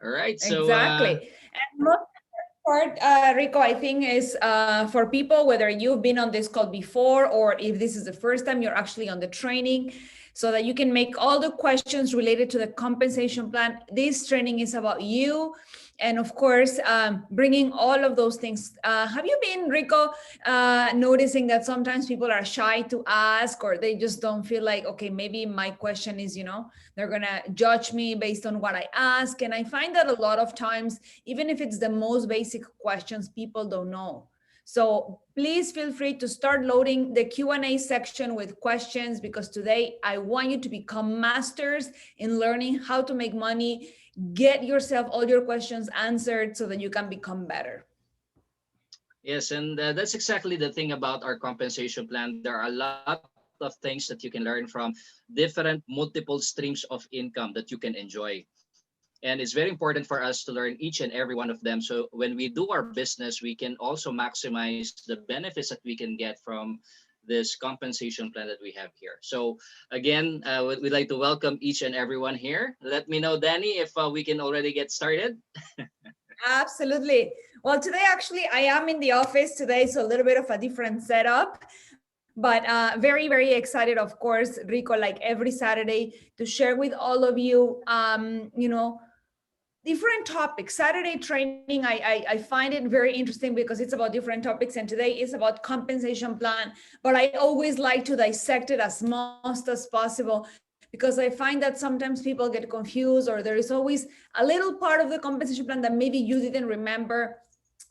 All right. So, Exactly. And most part, Rico, I think is for people, whether you've been on this call before or if this is the first time you're actually on the training, so that you can make all the questions related to the compensation plan. This training is about you. And of course, bringing all of those things. Have you been, Rico, noticing that sometimes people are shy to ask, or they just don't feel like, okay, maybe my question is, they're going to judge me based on what I ask. And I find that a lot of times, even if it's the most basic questions, people don't know. So please feel free to start loading the Q&A section with questions, because today I want you to become masters in learning how to make money. Get yourself all your questions answered so that you can become better. yes, and that's exactly the thing about our compensation plan. There are a lot of things that you can learn from different multiple streams of income that you can enjoy. And it's very important for us to learn each and every one of them. So when we do our business, we can also maximize the benefits that we can get from this compensation plan that we have here. So again, we'd like to welcome each and everyone here. Let me know, Danny, if we can already get started. Absolutely. Well, today actually I am in the office today, so a little bit of a different setup, but very, very excited, of course, Rico, like every Saturday, to share with all of you, different topics. Saturday training, I find it very interesting because it's about different topics, and today is about compensation plan. But I always like to dissect it as most as possible, because I find that sometimes people get confused, or there is always a little part of the compensation plan that maybe you didn't remember.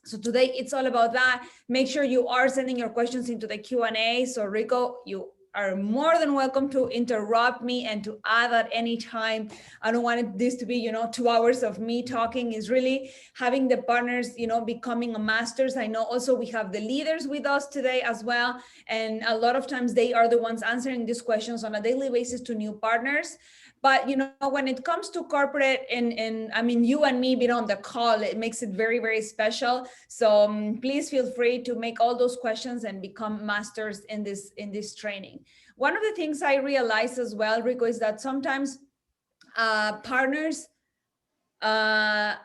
So today it's all about that. Make sure you are sending your questions into the Q&A. So Rico, you are more than welcome to interrupt me and to add at any time. I don't want this to be, 2 hours of me talking. Is really having the partners, becoming a masters. I know also we have the leaders with us today as well. And a lot of times they are the ones answering these questions on a daily basis to new partners. But when it comes to corporate, and I mean, you and me being on the call, it makes it very, very special. So please feel free to make all those questions and become masters in this training. One of the things I realized as well, Rico, is that sometimes partners, uh,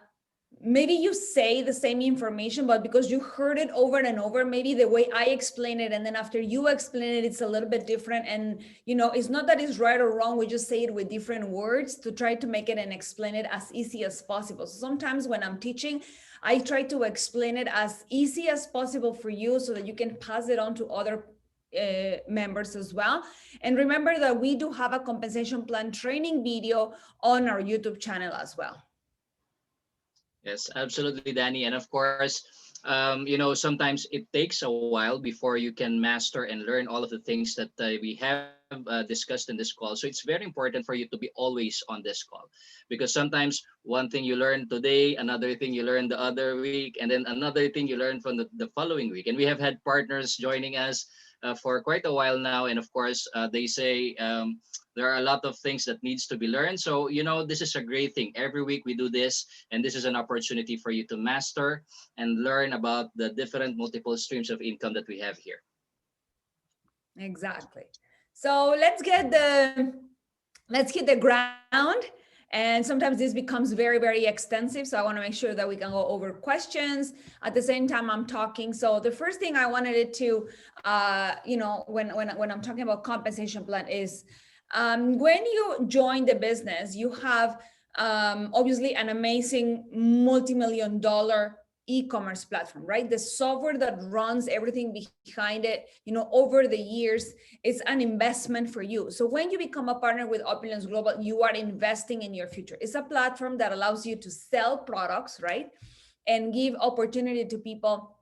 maybe you say the same information, but because you heard it over and over, maybe the way I explain it, and then after you explain it, it's a little bit different. And it's not that it's right or wrong, we just say it with different words to try to make it and explain it as easy as possible. So sometimes when I'm teaching, I try to explain it as easy as possible for you, so that you can pass it on to other members as well. And remember that we do have a compensation plan training video on our YouTube channel as well. Yes, absolutely, Danny. And of course, sometimes it takes a while before you can master and learn all of the things that we have discussed in this call. So it's very important for you to be always on this call, because sometimes one thing you learn today, another thing you learn the other week, and then another thing you learn from the following week. And we have had partners joining us for quite a while now. And of course, they say, there are a lot of things that needs to be learned. So, this is a great thing. Every week we do this, and this is an opportunity for you to master and learn about the different multiple streams of income that we have here. Exactly. So let's hit the ground. And sometimes this becomes very, very extensive. So I want to make sure that we can go over questions at the same time I'm talking. So the first thing I wanted it to, when I'm talking about compensation plan is, when you join the business, you have obviously an amazing multi-million dollar e-commerce platform, right? The software that runs everything behind it, over the years, it's an investment for you. So when you become a partner with Opulence Global, you are investing in your future. It's a platform that allows you to sell products, right? And give opportunity to people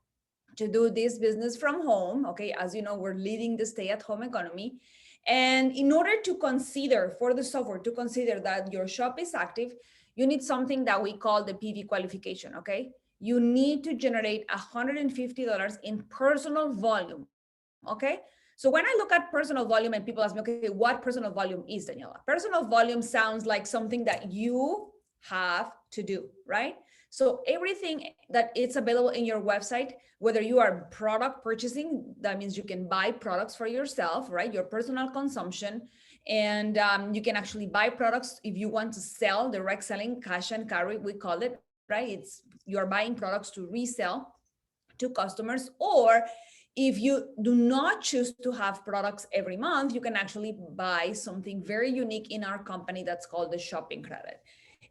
to do this business from home. Okay, as you know, we're leading the stay-at-home economy. And in order to consider, for the software to consider that your shop is active, you need something that we call the PV qualification. Okay, you need to generate $150 in personal volume. Okay, so when I look at personal volume and people ask me, okay, what personal volume is, Daniela? Personal volume sounds like something that you have to do, right? So everything that it's available in your website, whether you are product purchasing, that means you can buy products for yourself, right? Your personal consumption. And you can actually buy products if you want to sell, direct selling, cash and carry, we call it, right? It's you're buying products to resell to customers. Or if you do not choose to have products every month, you can actually buy something very unique in our company that's called the shopping credit.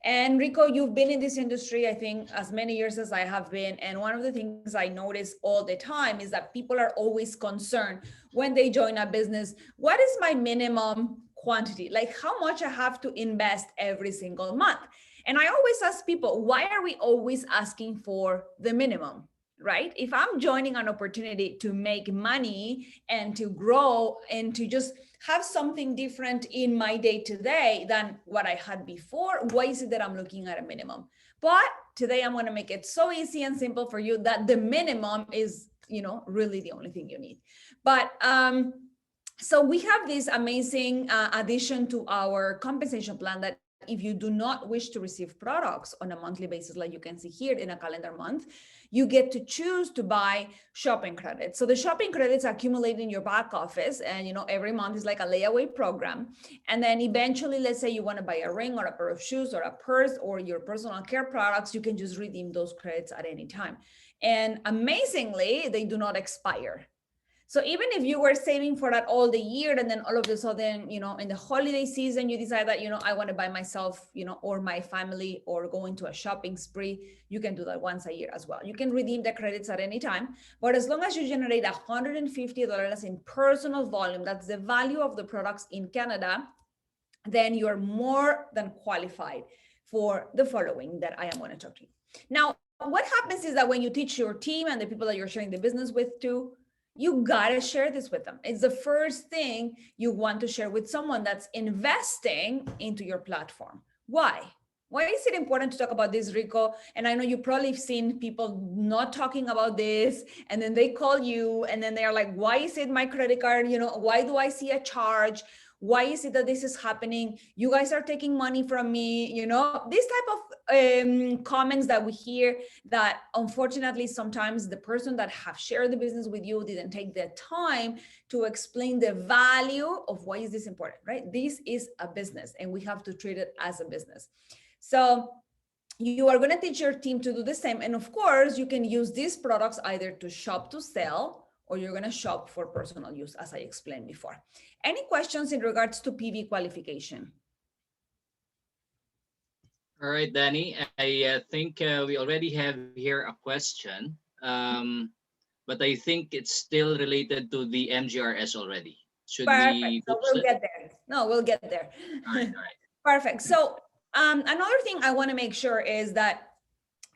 And Rico, you've been in this industry, I think, as many years as I have been. And one of the things I notice all the time is that people are always concerned when they join a business. What is my minimum quantity? Like how much I have to invest every single month? And I always ask people, why are we always asking for the minimum? Right? If I'm joining an opportunity to make money and to grow and to just have something different in my day to day than what I had before, why is it that I'm looking at a minimum? But today I'm going to make it so easy and simple for you that the minimum is, really the only thing you need. But so we have this amazing addition to our compensation plan that if you do not wish to receive products on a monthly basis, like you can see here in a calendar month, you get to choose to buy shopping credits. So the shopping credits accumulate in your back office, and every month is like a layaway program. And then eventually, let's say you want to buy a ring or a pair of shoes or a purse or your personal care products, you can just redeem those credits at any time. And amazingly, they do not expire. So even if you were saving for that all the year, and then all of a sudden, in the holiday season, you decide that, I want to buy myself, or my family, or go into a shopping spree, you can do that once a year as well. You can redeem the credits at any time, but as long as you generate $150 in personal volume, that's the value of the products in Canada, then you're more than qualified for the following that I am going to talk to you. Now, what happens is that when you teach your team and the people that you're sharing the business with too, you gotta share this with them. It's the first thing you want to share with someone that's investing into your platform. Why? Why is it important to talk about this, Rico? And I know you probably have seen people not talking about this, and then they call you, and then they're like, why is it my credit card? Why do I see a charge? Why is it that this is happening? You guys are taking money from me, this type of comments that we hear, that unfortunately sometimes the person that have shared the business with you didn't take the time to explain the value of why is this important, right? This is a business and we have to treat it as a business. So you are going to teach your team to do the same. And of course, you can use these products either to shop to sell, or you're going to shop for personal use, as I explained before. Any questions in regards to PV qualification? All right, Danny. I think we already have here a question, but I think it's still related to the MGRS already. Should Perfect. we So post we'll it? get there. No, we'll get there. All right. Perfect. So another thing I want to make sure is that,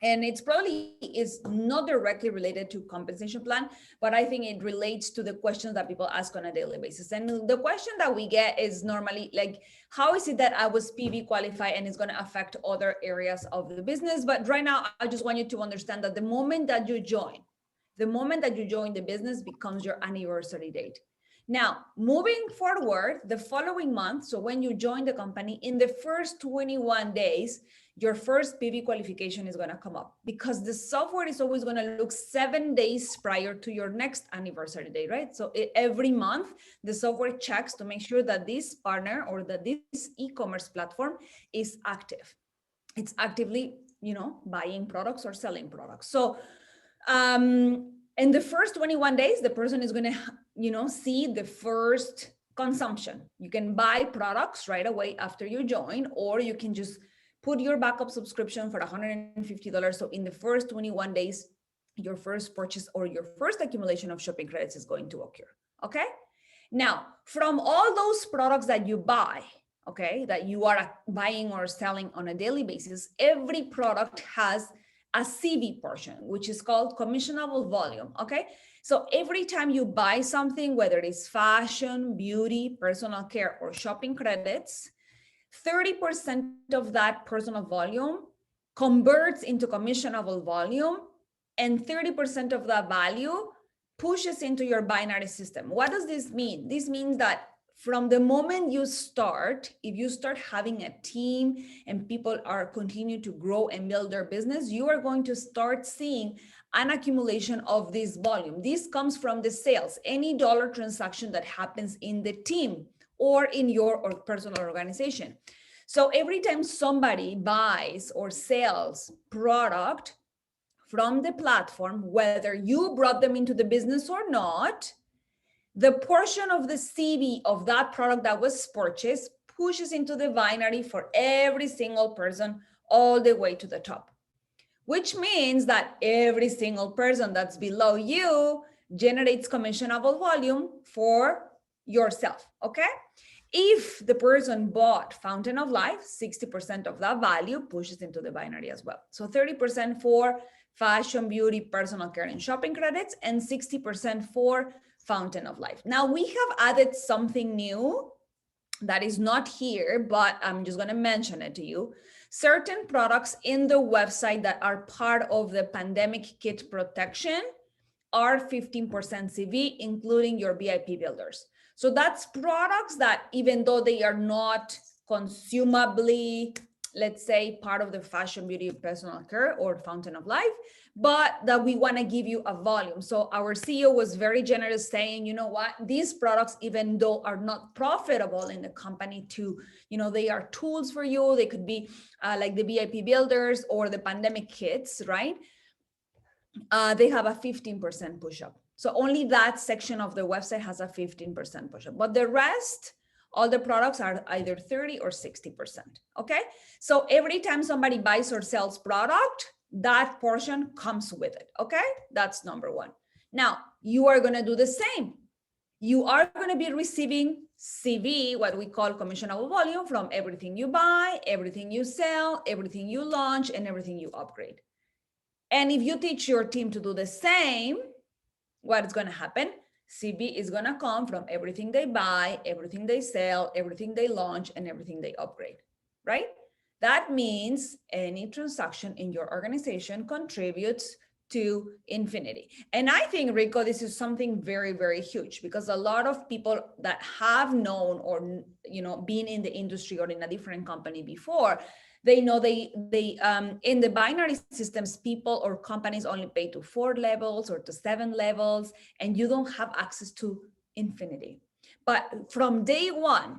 and it's probably is not directly related to compensation plan, but I think it relates to the questions that people ask on a daily basis. And the question that we get is normally like, how is it that I was PV qualified and it's going to affect other areas of the business? But right now, I just want you to understand that the moment that you join the business becomes your anniversary date. Now, moving forward, the following month, so when you join the company, in the first 21 days, your first PV qualification is going to come up, because the software is always going to look 7 days prior to your next anniversary day, right? So every month, the software checks to make sure that this partner or that this e-commerce platform is active. It's actively, buying products or selling products. So in the first 21 days, the person is going to, see the first consumption. You can buy products right away after you join, or you can just put your backup subscription for $150. So in the first 21 days, your first purchase or your first accumulation of shopping credits is going to occur. Okay. Now, from all those products that you buy, okay, that you are buying or selling on a daily basis, every product has a CV portion, which is called commissionable volume. Okay. So every time you buy something, whether it's fashion, beauty, personal care, or shopping credits, 30% of that personal volume converts into commissionable volume, and 30% of that value pushes into your binary system. What does this mean? This means that from the moment you start, if you start having a team and people are continue to grow and build their business, you are going to start seeing an accumulation of this volume. This comes from the sales. Any dollar transaction that happens in the team or in your personal organization. So every time somebody buys or sells product from the platform, whether you brought them into the business or not, the portion of the CV of that product that was purchased pushes into the binary for every single person all the way to the top, which means that every single person that's below you generates commissionable volume for yourself, okay? If the person bought Fountain of Life, 60% of that value pushes into the binary as well. So 30% for fashion, beauty, personal care, and shopping credits, and 60% for Fountain of Life. Now we have added something new that is not here, but I'm just going to mention it to you. Certain products in the website that are part of the pandemic kit protection are 15% CV, including your VIP builders. So that's products that, even though they are not consumably, let's say, part of the fashion, beauty, personal care or Fountain of Life, but that we want to give you a volume. So our CEO was very generous, saying, you know what, these products, even though are not profitable in the company, to, you know, they are tools for you. They could be like the VIP builders or the pandemic kits, right? They have a 15% push-up. So only that section of the website has a 15% push-up, but the rest, all the products are either 30 or 60%, okay? So every time somebody buys or sells product, that portion comes with it, okay? That's number one. Now, you are gonna do the same. You are gonna be receiving CV, what we call commissionable volume, from everything you buy, everything you sell, everything you launch, and everything you upgrade. And if you teach your team to do the same, what's going to happen? CV is going to come from everything they buy, everything they sell, everything they launch, and everything they upgrade, right? That means any transaction in your organization contributes to infinity. And I think, Rico, this is something very, very huge, because a lot of people that have known or, you know, been in the industry or in a different company before, they know they in the binary systems, people or companies only pay to 4 levels or to 7 levels, and you don't have access to infinity. But from day one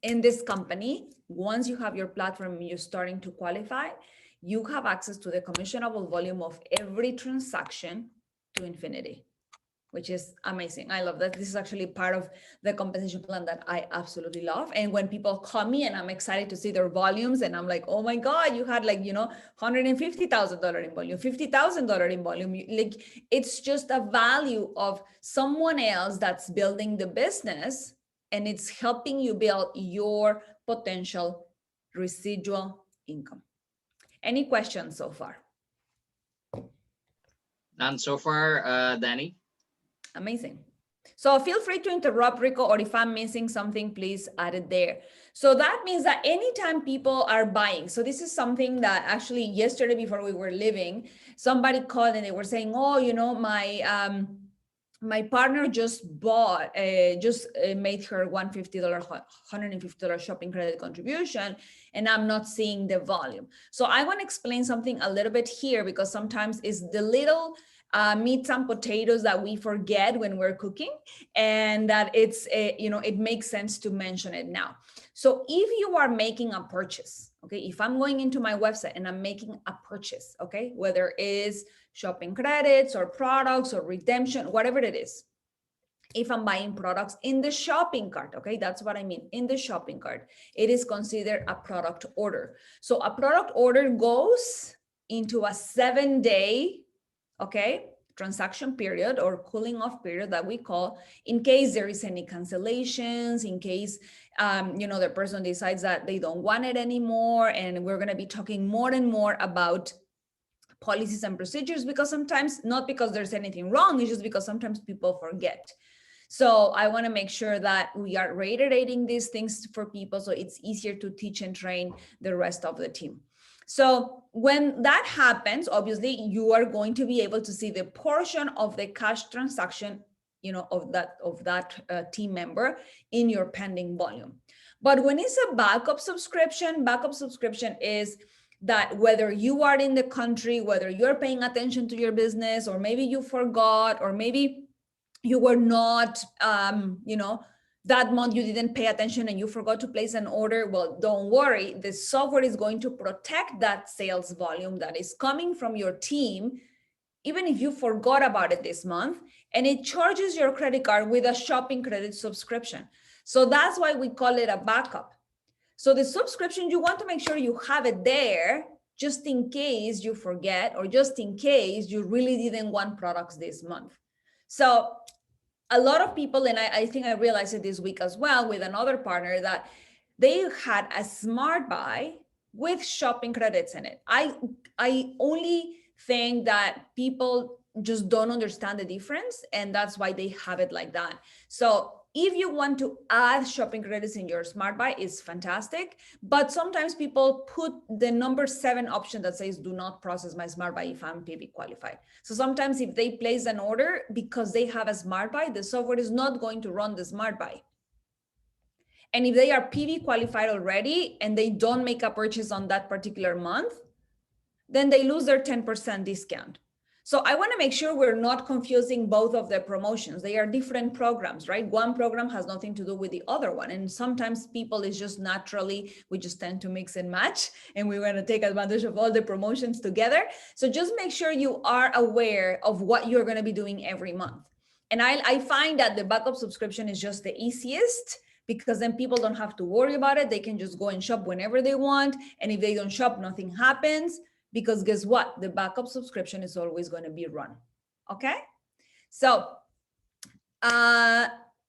in this company, once you have your platform and you're starting to qualify, you have access to the commissionable volume of every transaction to infinity, which is amazing. I love that. This is actually part of the compensation plan that I absolutely love. And when people call me and I'm excited to see their volumes, and I'm like, oh my God, you had like, you know, $150,000 in volume, $50,000 in volume. Like, it's just a value of someone else that's building the business, and it's helping you build your potential residual income. Any questions so far? None so far, Danny. Amazing. So feel free to interrupt, Rico, or if I'm missing something, please add it there. So that means that anytime people are buying, so this is something that actually yesterday before we were leaving, somebody called and they were saying, oh, you know, my partner just bought, made her $150 shopping credit contribution, and I'm not seeing the volume. So I want to explain something a little bit here, because sometimes it's the little meats and potatoes that we forget when we're cooking, and that it's, you know, it makes sense to mention it now. So if you are making a purchase, okay, if I'm going into my website and I'm making a purchase, okay, whether it is shopping credits or products or redemption, whatever it is, if I'm buying products in the shopping cart, okay, that's what I mean, in the shopping cart, it is considered a product order. So a product order goes into a 7-day, okay, transaction period or cooling off period that we call, in case there is any cancellations, in case, you know, the person decides that they don't want it anymore. And we're going to be talking more and more about policies and procedures, because sometimes, not because there's anything wrong, it's just because sometimes people forget. So I want to make sure that we are reiterating these things for people, so it's easier to teach and train the rest of the team. So when that happens, obviously you are going to be able to see the portion of the cash transaction, you know, of that team member in your pending volume. But when it's a backup subscription is that whether you are in the country, whether you're paying attention to your business, or maybe you forgot, or maybe you were not, you know, that month you didn't pay attention and you forgot to place an order, well, don't worry. The software is going to protect that sales volume that is coming from your team, even if you forgot about it this month, and it charges your credit card with a shopping credit subscription. So that's why we call it a backup. So the subscription, you want to make sure you have it there just in case you forget, or just in case you really didn't want products this month. So a lot of people, and I think I realized it this week as well with another partner, that they had a smart buy with shopping credits in it. I only think that people just don't understand the difference, and that's why they have it like that. So if you want to add shopping credits in your smart buy, it's fantastic. But sometimes people put the number 7 option that says do not process my smart buy if I'm PV qualified. So sometimes if they place an order because they have a smart buy, the software is not going to run the smart buy. And if they are PV qualified already and they don't make a purchase on that particular month, then they lose their 10% discount. So I want to make sure we're not confusing both of the promotions. They are different programs, right? One program has nothing to do with the other one. And sometimes people is just naturally, we just tend to mix and match, and we want to take advantage of all the promotions together. So just make sure you are aware of what you're going to be doing every month. And I find that the backup subscription is just the easiest, because then people don't have to worry about it. They can just go and shop whenever they want. And if they don't shop, nothing happens. Because guess what? The backup subscription is always going to be run. Okay. So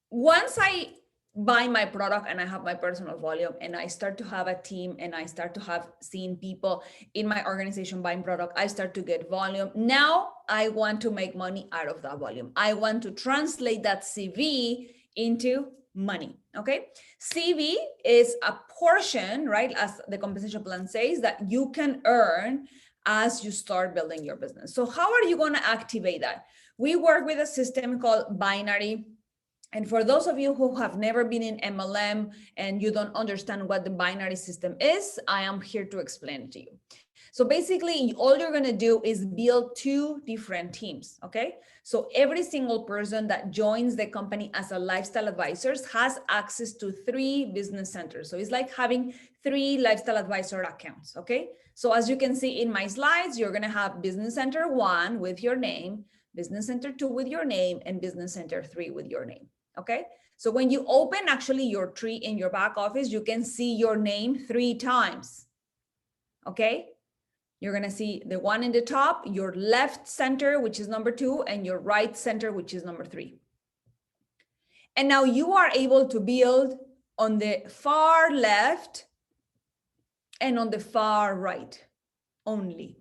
once I buy my product and I have my personal volume and I start to have a team and I start to have seen people in my organization buying product, I start to get volume. Now I want to make money out of that volume. I want to translate that CV into money. Okay. CV is a portion, right? As the compensation plan says, that you can earn as you start building your business. So how are you going to activate that? We work with a system called Binary. And for those of you who have never been in MLM and you don't understand what the binary system is, I am here to explain it to you. So basically, all you're going to do is build 2 different teams, okay? So every single person that joins the company as a lifestyle advisors has access to 3 business centers. So it's like having 3 lifestyle advisor accounts, okay? So as you can see in my slides, you're going to have business center 1 with your name, business center 2 with your name, and business center 3 with your name, okay? So when you open actually your tree in your back office, you can see your name 3 times, okay? You're going to see the one in the top, your left center, which is number 2, and your right center, which is number 3. And now you are able to build on the far left and on the far right only.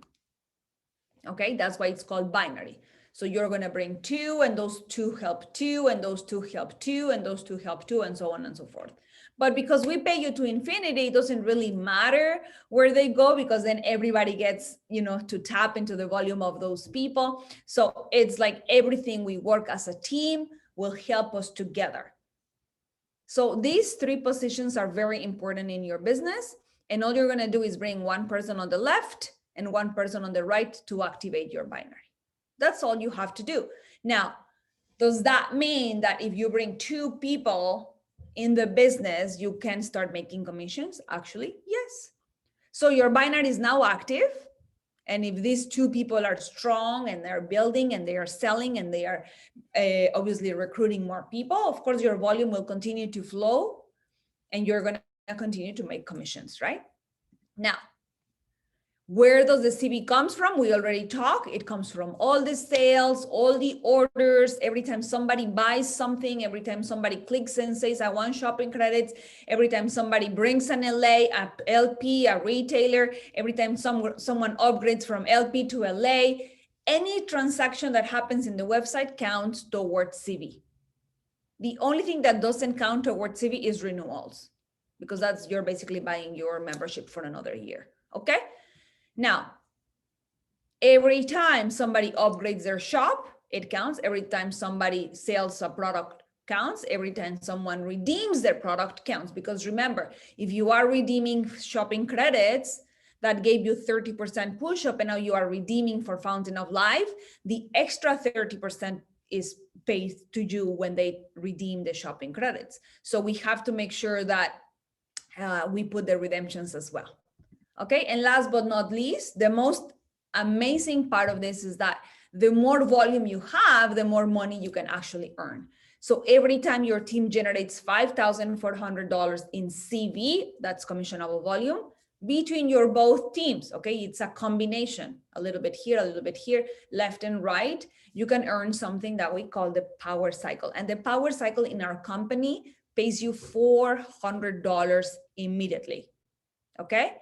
Okay, that's why it's called binary. So you're going to bring 2, and those 2 help 2, and those 2 help 2, and those 2 help 2, and so on and so forth. But because we pay you to infinity, it doesn't really matter where they go, because then everybody gets, to tap into the volume of those people. So it's like everything we work as a team will help us together. So these 3 positions are very important in your business. And all you're going to do is bring 1 person on the left and 1 person on the right to activate your binary. That's all you have to do. Now, does that mean that if you bring 2 people in the business, you can start making commissions? Actually, yes. So your binary is now active. And if these 2 people are strong and they're building and they are selling and they are obviously recruiting more people, of course, your volume will continue to flow and you're going to continue to make commissions, right? Now, where does the CV comes from? We already talked. It comes from all the sales, all the orders. Every time somebody buys something, every time somebody clicks and says, I want shopping credits, every time somebody brings an LA, a LP, a retailer, every time someone upgrades from LP to LA, any transaction that happens in the website counts towards CV. The only thing that doesn't count towards CV is renewals, because you're basically buying your membership for another year, okay? Now, every time somebody upgrades their shop, it counts. Every time somebody sells a product counts. Every time someone redeems their product counts. Because remember, if you are redeeming shopping credits that gave you 30% push-up and now you are redeeming for Fountain of Life, the extra 30% is paid to you when they redeem the shopping credits. So we have to make sure that we put the redemptions as well. Okay, and last but not least, the most amazing part of this is that the more volume you have, the more money you can actually earn. So every time your team generates $5,400 in CV, that's commissionable volume, between your both teams, okay, it's a combination, a little bit here, a little bit here, left and right, you can earn something that we call the power cycle. And the power cycle in our company pays you $400 immediately, okay?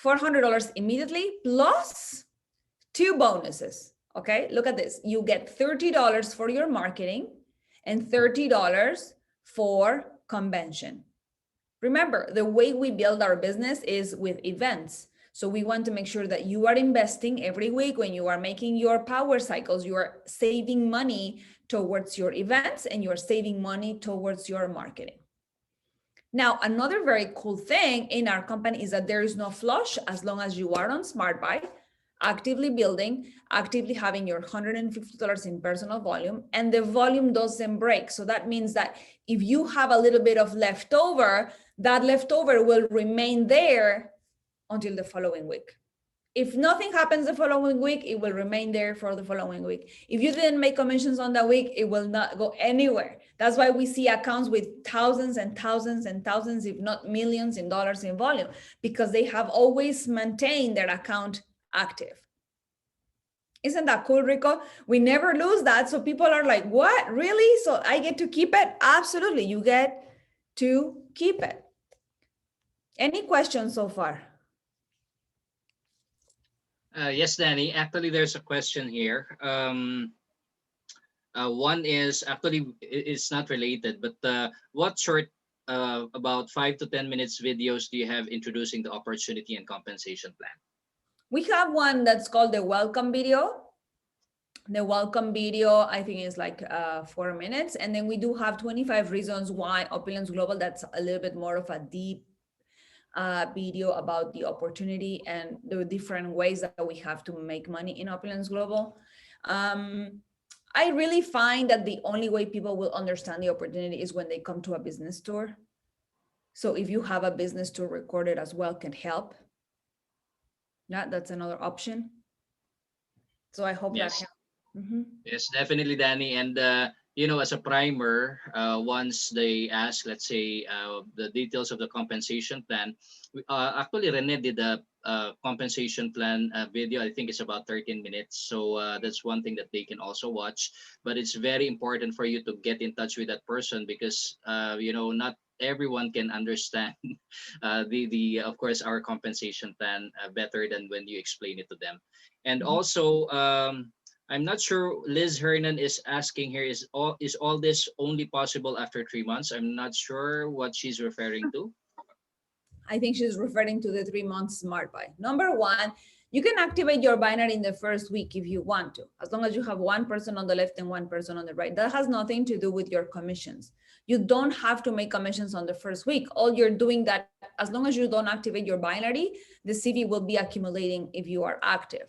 $400 immediately plus two bonuses, okay? Look at this. You get $30 for your marketing and $30 for convention. Remember, the way we build our business is with events. So we want to make sure that you are investing every week when you are making your power cycles, you are saving money towards your events and you're saving money towards your marketing. Now, another very cool thing in our company is that there is no flush as long as you are on SmartBuy, actively building, actively having your $150 in personal volume, and the volume doesn't break. So that means that if you have a little bit of leftover, that leftover will remain there until the following week. If nothing happens the following week, it will remain there for the following week. If you didn't make commissions on that week, it will not go anywhere. That's why we see accounts with thousands and thousands and thousands, if not millions in dollars in volume, because they have always maintained their account active. Isn't that cool, Rico? We never lose that. So people are like, what, really? So I get to keep it? Absolutely, you get to keep it. Any questions so far? Yes, Danny. Actually, there's a question here. One is actually it's not related, but what short about 5 to 10 minutes videos do you have introducing the opportunity and compensation plan? We have one that's called the welcome video. The welcome video, I think, is like 4 minutes. And then we do have 25 reasons why Opulence Global. That's a little bit more of a deep video about the opportunity and the different ways that we have to make money in Opulence Global. I really find that the only way people will understand the opportunity is when they come to a business tour. So if you have a business tour recorded as well, can help. Yeah, that's another option. So I hope that Yes. helps. Mm-hmm. Yes, definitely, Danny. And as a primer, once they ask, let's say, the details of the compensation plan, actually Rene did a compensation plan video. I think it's about 13 minutes. So that's one thing that they can also watch. But it's very important for you to get in touch with that person because not everyone can understand the of course our compensation plan better than when you explain it to them. And Mm-hmm. also I'm not sure. Liz Hernan is asking here, is all this only possible after 3 months? I'm not sure what she's referring to. I think she's referring to the 3 months smart buy. Number one, you can activate your binary in the first week if you want to, as long as you have one person on the left and one person on the right. That has nothing to do with your commissions. You don't have to make commissions on the first week. All you're doing that, as long as you don't activate your binary, the CV will be accumulating if you are active.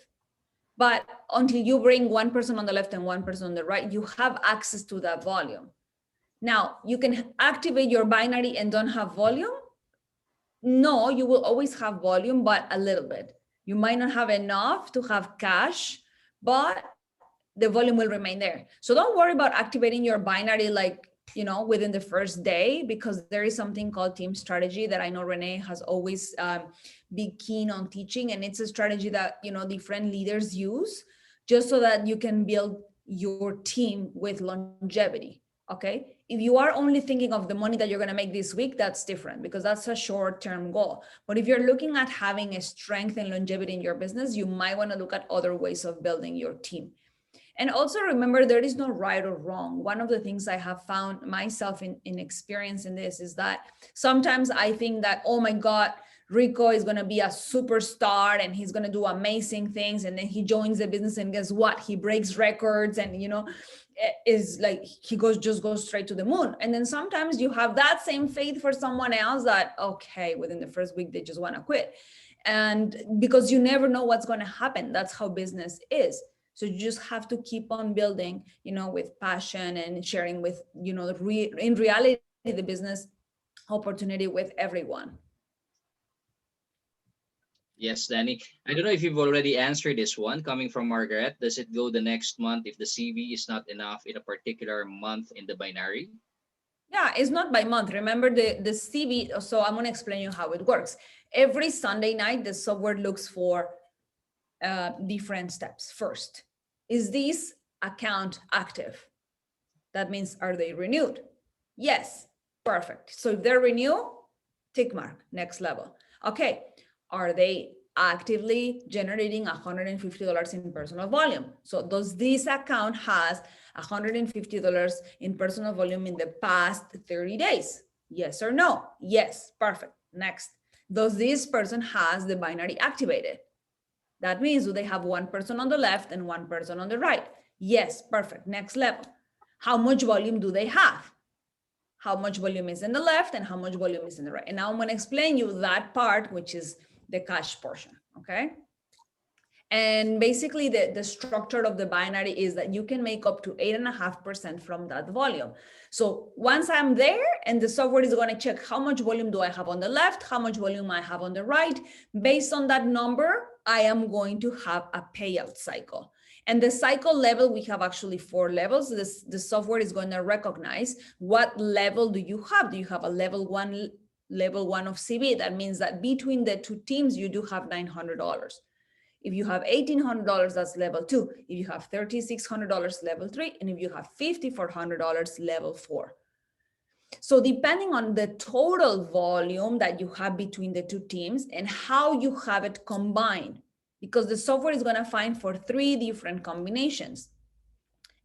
But until you bring one person on the left and one person on the right, you have access to that volume. Now, you can activate your binary and don't have volume. No, you will always have volume, but a little bit. You might not have enough to have cash, but the volume will remain there. So don't worry about activating your binary like, within the first day, because there is something called team strategy that I know Renee has always been keen on teaching. And it's a strategy that, different leaders use just so that you can build your team with longevity. Okay. If you are only thinking of the money that you're going to make this week, that's different because that's a short-term goal. But if you're looking at having a strength and longevity in your business, you might want to look at other ways of building your team. And also remember, there is no right or wrong. One of the things I have found myself in experience in this is that sometimes I think that, oh my God, Rico is going to be a superstar and he's going to do amazing things. And then he joins the business and guess what? He breaks records and, is like, he just goes straight to the moon. And then sometimes you have that same faith for someone else that, okay, within the first week, they just want to quit. And because you never know what's going to happen. That's how business is. So you just have to keep on building, with passion and sharing with, in reality, the business opportunity with everyone. Yes, Danny. I don't know if you've already answered this one coming from Margaret. Does it go the next month if the CV is not enough in a particular month in the binary? Yeah, it's not by month. Remember the CV. So I'm going to explain you how it works. Every Sunday night, the software looks for different steps. First, is this account active? That means, are they renewed? Yes, perfect. So if they're renewed, tick mark, next level. Okay, are they actively generating $150 in personal volume? So does this account has $150 in personal volume in the past 30 days? Yes or no? Yes, perfect. Next, does this person has the binary activated? That means, do they have one person on the left and one person on the right? Yes, perfect. Next level. How much volume do they have? How much volume is in the left and how much volume is in the right? And now I'm going to explain you that part, which is the cash portion. Okay. And basically the structure of the binary is that you can make up to 8.5% from that volume. So once I'm there and the software is going to check how much volume do I have on the left, how much volume I have on the right, based on that number, I am going to have a payout cycle. And the cycle level, we have actually 4 levels. The software is going to recognize what level do you have. Do you have a level one of CV? That means that between the two teams, you do have $900. If you have $1,800, that's level 2. If you have $3,600, level 3. And if you have $5,400, level 4. So depending on the total volume that you have between the two teams and how you have it combined, because the software is going to find for 3 different combinations.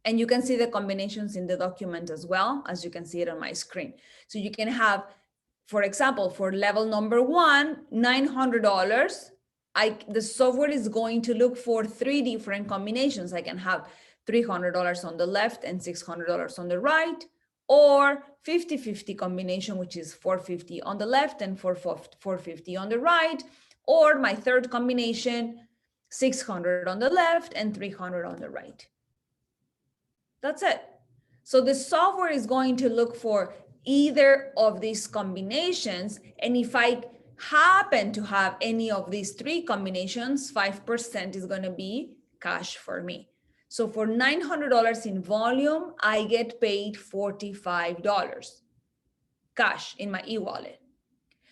And you can see the combinations in the document as well, as you can see it on my screen. So you can have, for example, for level number 1, $900, the software is going to look for 3 different combinations. I can have $300 on the left and $600 on the right, or 50-50 combination, which is 450 on the left and 450 on the right, or my third combination, 600 on the left and 300 on the right. That's it. So the software is going to look for either of these combinations. And if I happen to have any of these 3 combinations, 5% is going to be cash for me. So for $900 in volume, I get paid $45 cash in my e-wallet.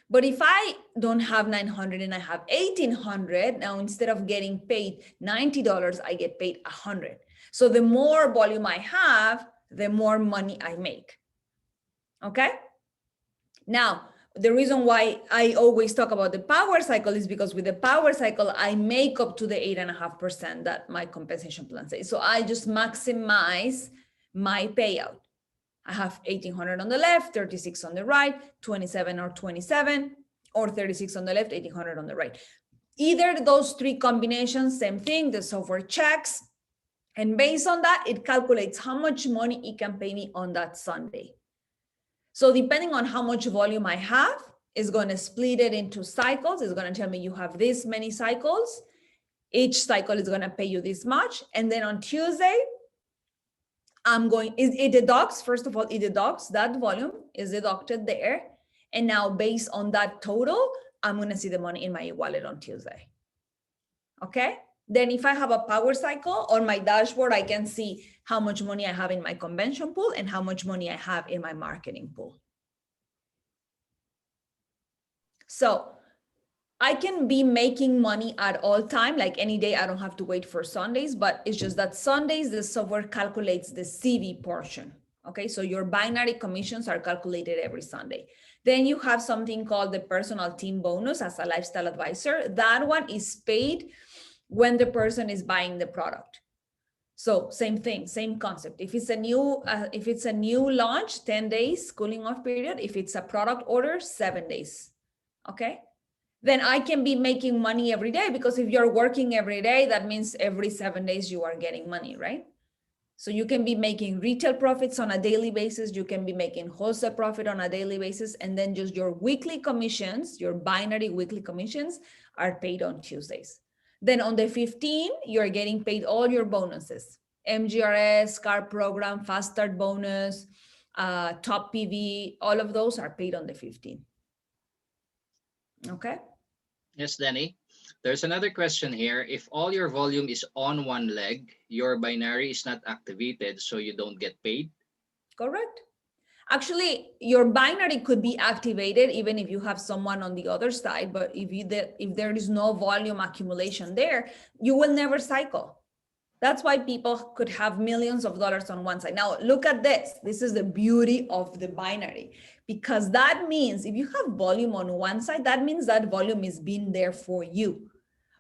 But if I don't have 900 and I have 1,800, now instead of getting paid $90, I get paid 100. So the more volume I have, the more money I make. Okay? Now, the reason why I always talk about the power cycle is because with the power cycle, I make up to the 8.5% that my compensation plan says. So I just maximize my payout. I have 1,800 on the left, 36 on the right, 27 or 27, or 36 on the left, 1,800 on the right. Either those 3 combinations, same thing, the software checks. And based on that, it calculates how much money it can pay me on that Sunday. So depending on how much volume I have, it's going to split it into cycles. It's going to tell me you have this many cycles. Each cycle is going to pay you this much. And then on Tuesday, it deducts, first of all, it deducts that volume is deducted there. And now based on that total, I'm going to see the money in my wallet on Tuesday. Okay. Then if I have a power cycle on my dashboard, I can see how much money I have in my convention pool and how much money I have in my marketing pool. So I can be making money at all time, like any day. I don't have to wait for Sundays, but it's just that Sundays, the software calculates the CV portion. Okay, so your binary commissions are calculated every Sunday. Then you have something called the personal team bonus as a lifestyle advisor. That one is paid when the person is buying the product. So same thing, same concept. If it's a new launch, 10 days cooling off period. If it's a product order, 7 days. Okay. Then I can be making money every day, because if you're working every day, that means every 7 days you are getting money, right? So you can be making retail profits on a daily basis. You can be making wholesale profit on a daily basis. And then just your weekly commissions, your binary weekly commissions are paid on Tuesdays. Then on the 15, you're getting paid all your bonuses. MGRS, car program, fast start bonus, top PV, all of those are paid on the 15. Okay. Yes, Danny. There's another question here. If all your volume is on one leg, your binary is not activated, so you don't get paid. Correct. Actually, your binary could be activated even if you have someone on the other side, but if there is no volume accumulation there, you will never cycle. That's why people could have millions of dollars on one side. Now, look at this. This is the beauty of the binary, because that means if you have volume on one side, that means that volume is being there for you.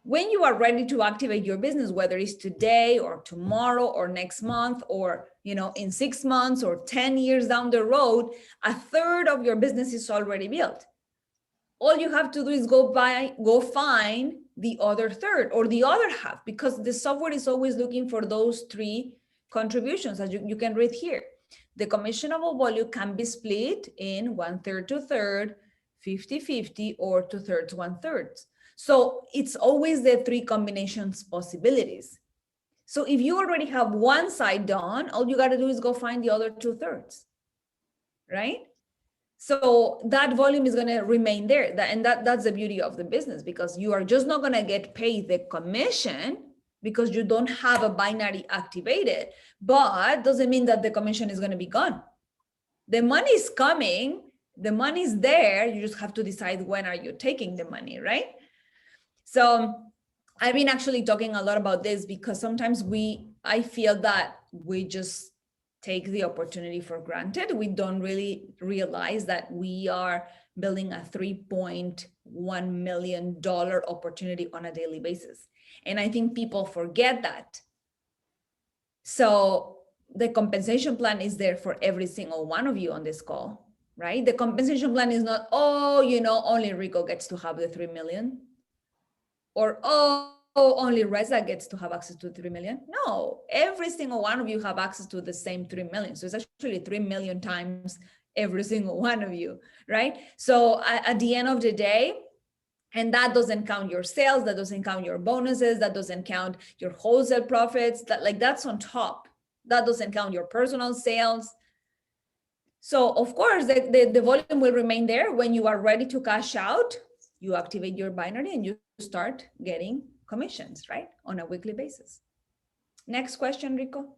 When you are ready to activate your business, whether it's today or tomorrow or next month or in 6 months or 10 years down the road, a third of your business is already built. All you have to do is go find the other third or the other half, because the software is always looking for those three contributions, as you can read here. The commissionable volume can be split in 1/3, 2/3, 50/50, or 2/3, 1/3. So it's always the three combinations possibilities. So if you already have one side done, all you got to do is go find the other 2/3, right? So that volume is going to remain there. And that's the beauty of the business, because you are just not going to get paid the commission because you don't have a binary activated, but doesn't mean that the commission is going to be gone. The money is coming, the money is there. You just have to decide when are you taking the money, right? So I've been actually talking a lot about this because sometimes I feel that we just take the opportunity for granted. We don't really realize that we are building a $3.1 million opportunity on a daily basis. And I think people forget that. So the compensation plan is there for every single one of you on this call, right? The compensation plan is not, only Rico gets to have the 3 million. Or, only Reza gets to have access to 3 million. No, every single one of you have access to the same 3 million. So it's actually 3 million times every single one of you, right? So at the end of the day, and that doesn't count your sales, that doesn't count your bonuses, that doesn't count your wholesale profits, that's on top. That doesn't count your personal sales. So of course, the volume will remain there. When you are ready to cash out, you activate your binary and you start getting commissions, right? On a weekly basis. Next question, Rico.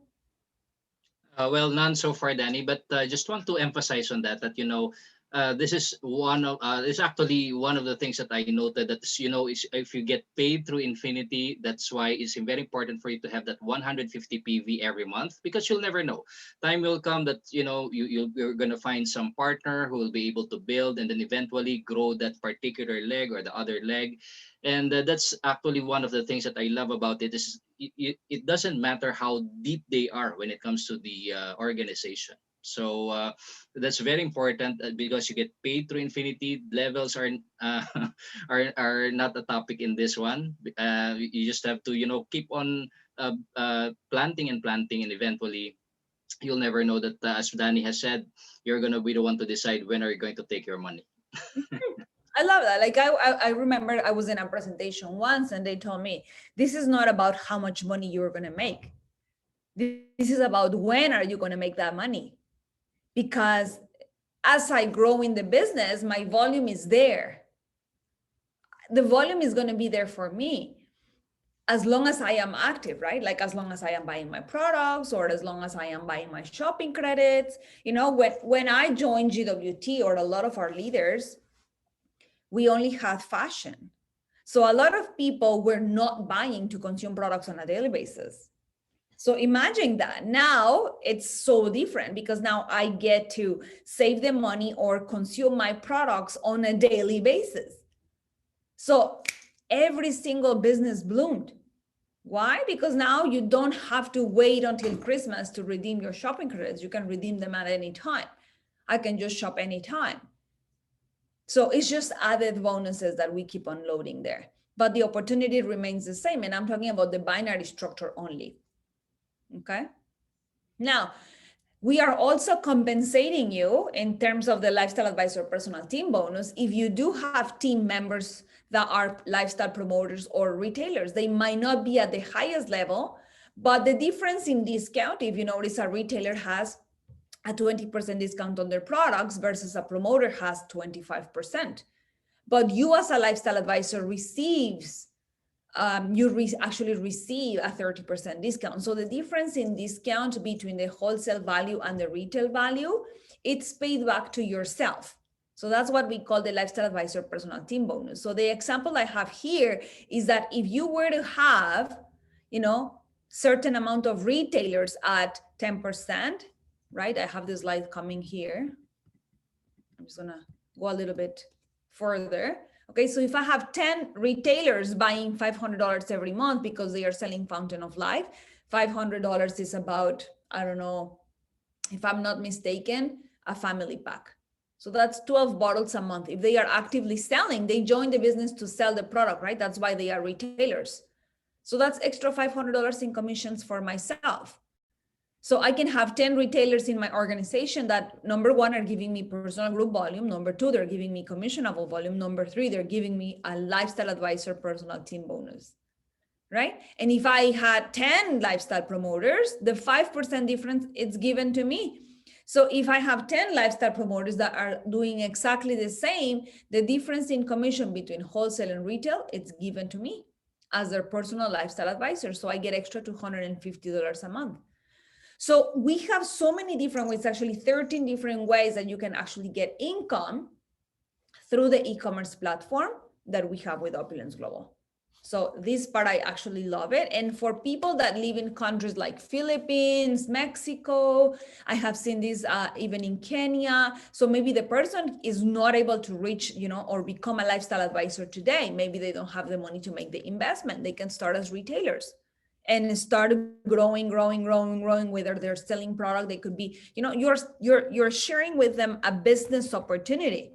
Well, none so far, Danny, but I just want to emphasize on that this is it's actually one of the things that I noted, that is if you get paid through Infinity, that's why it's very important for you to have that 150 PV every month, because you'll never know. Time will come that you're gonna find some partner who will be able to build and then eventually grow that particular leg or the other leg. And that's actually one of the things that I love about it is it doesn't matter how deep they are when it comes to the organization. So that's very important, because you get paid through Infinity. Levels are are not a topic in this one. You just have to keep on planting and planting, and eventually you'll never know that, as Danny has said, you're gonna be the one to decide when are you going to take your money. I love that. Like I remember I was in a presentation once and they told me, this is not about how much money you're going to make. This is about when are you going to make that money? Because as I grow in the business, my volume is there. The volume is going to be there for me as long as I am active, right? Like as long as I am buying my products, or as long as I am buying my shopping credits. When I joined GWT, or a lot of our leaders, we only had fashion. So a lot of people were not buying to consume products on a daily basis. So imagine that. Now it's so different, because now I get to save the money or consume my products on a daily basis. So every single business bloomed. Why? Because now you don't have to wait until Christmas to redeem your shopping credits. You can redeem them at any time. I can just shop anytime. So it's just added bonuses that we keep on loading there. But the opportunity remains the same. And I'm talking about the binary structure only. Okay. Now, We are also compensating you in terms of the lifestyle advisor personal team bonus. If you do have team members that are lifestyle promoters or retailers, they might not be at the highest level, but the difference in discount, if you notice a retailer has a 20% discount on their products versus a promoter has 25%. But you as a lifestyle advisor receives actually receive a 30% discount. So the difference in discount between the wholesale value and the retail value, it's paid back to yourself. So that's what we call the lifestyle advisor personal team bonus. So the example I have here is that if you were to have, certain amount of retailers at 10%, right? I have this slide coming here. I'm just gonna go a little bit further. Okay, so if I have 10 retailers buying $500 every month because they are selling Fountain of Life, $500 is about, I don't know, if I'm not mistaken, a family pack. So that's 12 bottles a month. If they are actively selling, they join the business to sell the product, right? That's why they are retailers. So that's extra $500 in commissions for myself. So I can have 10 retailers in my organization that, number one, are giving me personal group volume. Number two, they're giving me commissionable volume. Number three, they're giving me a lifestyle advisor personal team bonus, right? And if I had 10 lifestyle promoters, the 5% difference, it's given to me. So if I have 10 lifestyle promoters that are doing exactly the same, the difference in commission between wholesale and retail, it's given to me as their personal lifestyle advisor. So I get extra $250 a month. So we have so many different ways, actually 13 different ways that you can actually get income through the e-commerce platform that we have with Opulence Global. So this part, I actually love it. And for people that live in countries like Philippines, Mexico, I have seen this even in Kenya. So maybe the person is not able to reach, or become a lifestyle advisor today. Maybe they don't have the money to make the investment. They can start as retailers and start growing, whether they're selling product, they could be, you're sharing with them a business opportunity.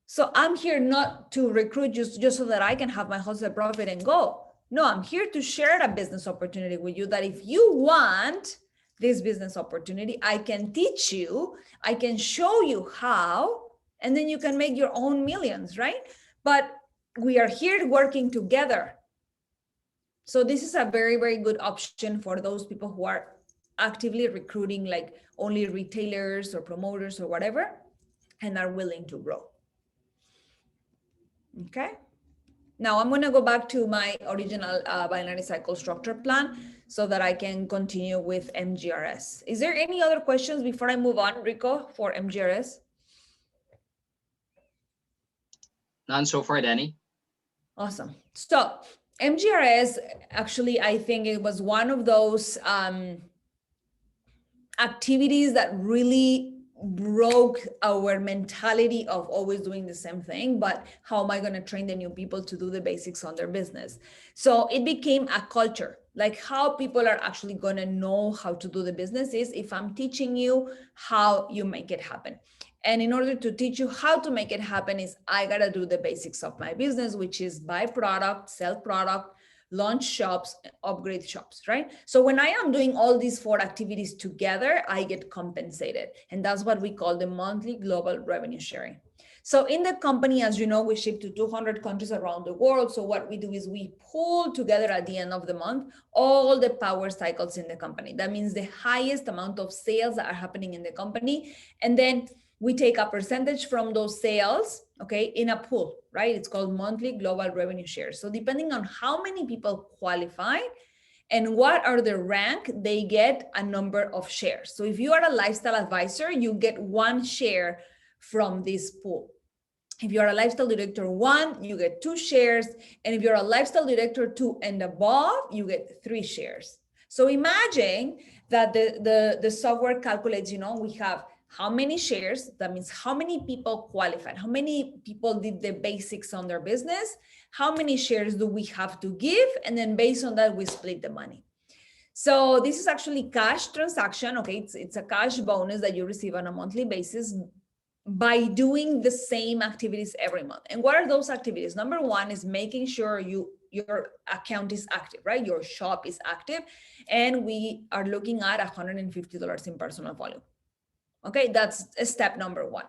So I'm here not to recruit just so that I can have my wholesale profit and go. No, I'm here to share a business opportunity with you that if you want this business opportunity, I can teach you, I can show you how, and then you can make your own millions, right? But we are here working together. So this is a very, very good option for those people who are actively recruiting, like only retailers or promoters or whatever, and are willing to grow. Okay. Now I'm going to go back to my original binary cycle structure plan so that I can continue with MGRS. Is there any other questions before I move on, Rico, for MGRS? None so far, Danny. Awesome. So MGRS, actually, I think it was one of those activities that really broke our mentality of always doing the same thing, but how am I going to train the new people to do the basics on their business? So it became a culture, like how people are actually going to know how to do the business is if I'm teaching you how you make it happen. And in order to teach you how to make it happen is I got to do the basics of my business, which is buy product, sell product, launch shops, upgrade shops, right? So when I am doing all these 4 activities together, I get compensated. And that's what we call the monthly global revenue sharing. So in the company, as you know, we ship to 200 countries around the world. So what we do is we pull together at the end of the month all the power cycles in the company. That means the highest amount of sales that are happening in the company. And then we take a percentage from those sales, okay, in a pool, right? It's called monthly global revenue share. So depending on how many people qualify and what are the rank, they get a number of shares. So if you are a lifestyle advisor, you get 1 share from this pool. If you're a lifestyle director 1, you get 2 shares. And if you're a lifestyle director 2 and above, you get 3 shares. So imagine that the software calculates, we have how many shares, that means how many people qualified, how many people did the basics on their business, how many shares do we have to give, and then based on that, we split the money. So this is actually cash transaction, okay? It's a cash bonus that you receive on a monthly basis by doing the same activities every month. And what are those activities? Number 1 is making sure you your account is active, right? Your shop is active, and we are looking at $150 in personal volume. Okay, that's step number one.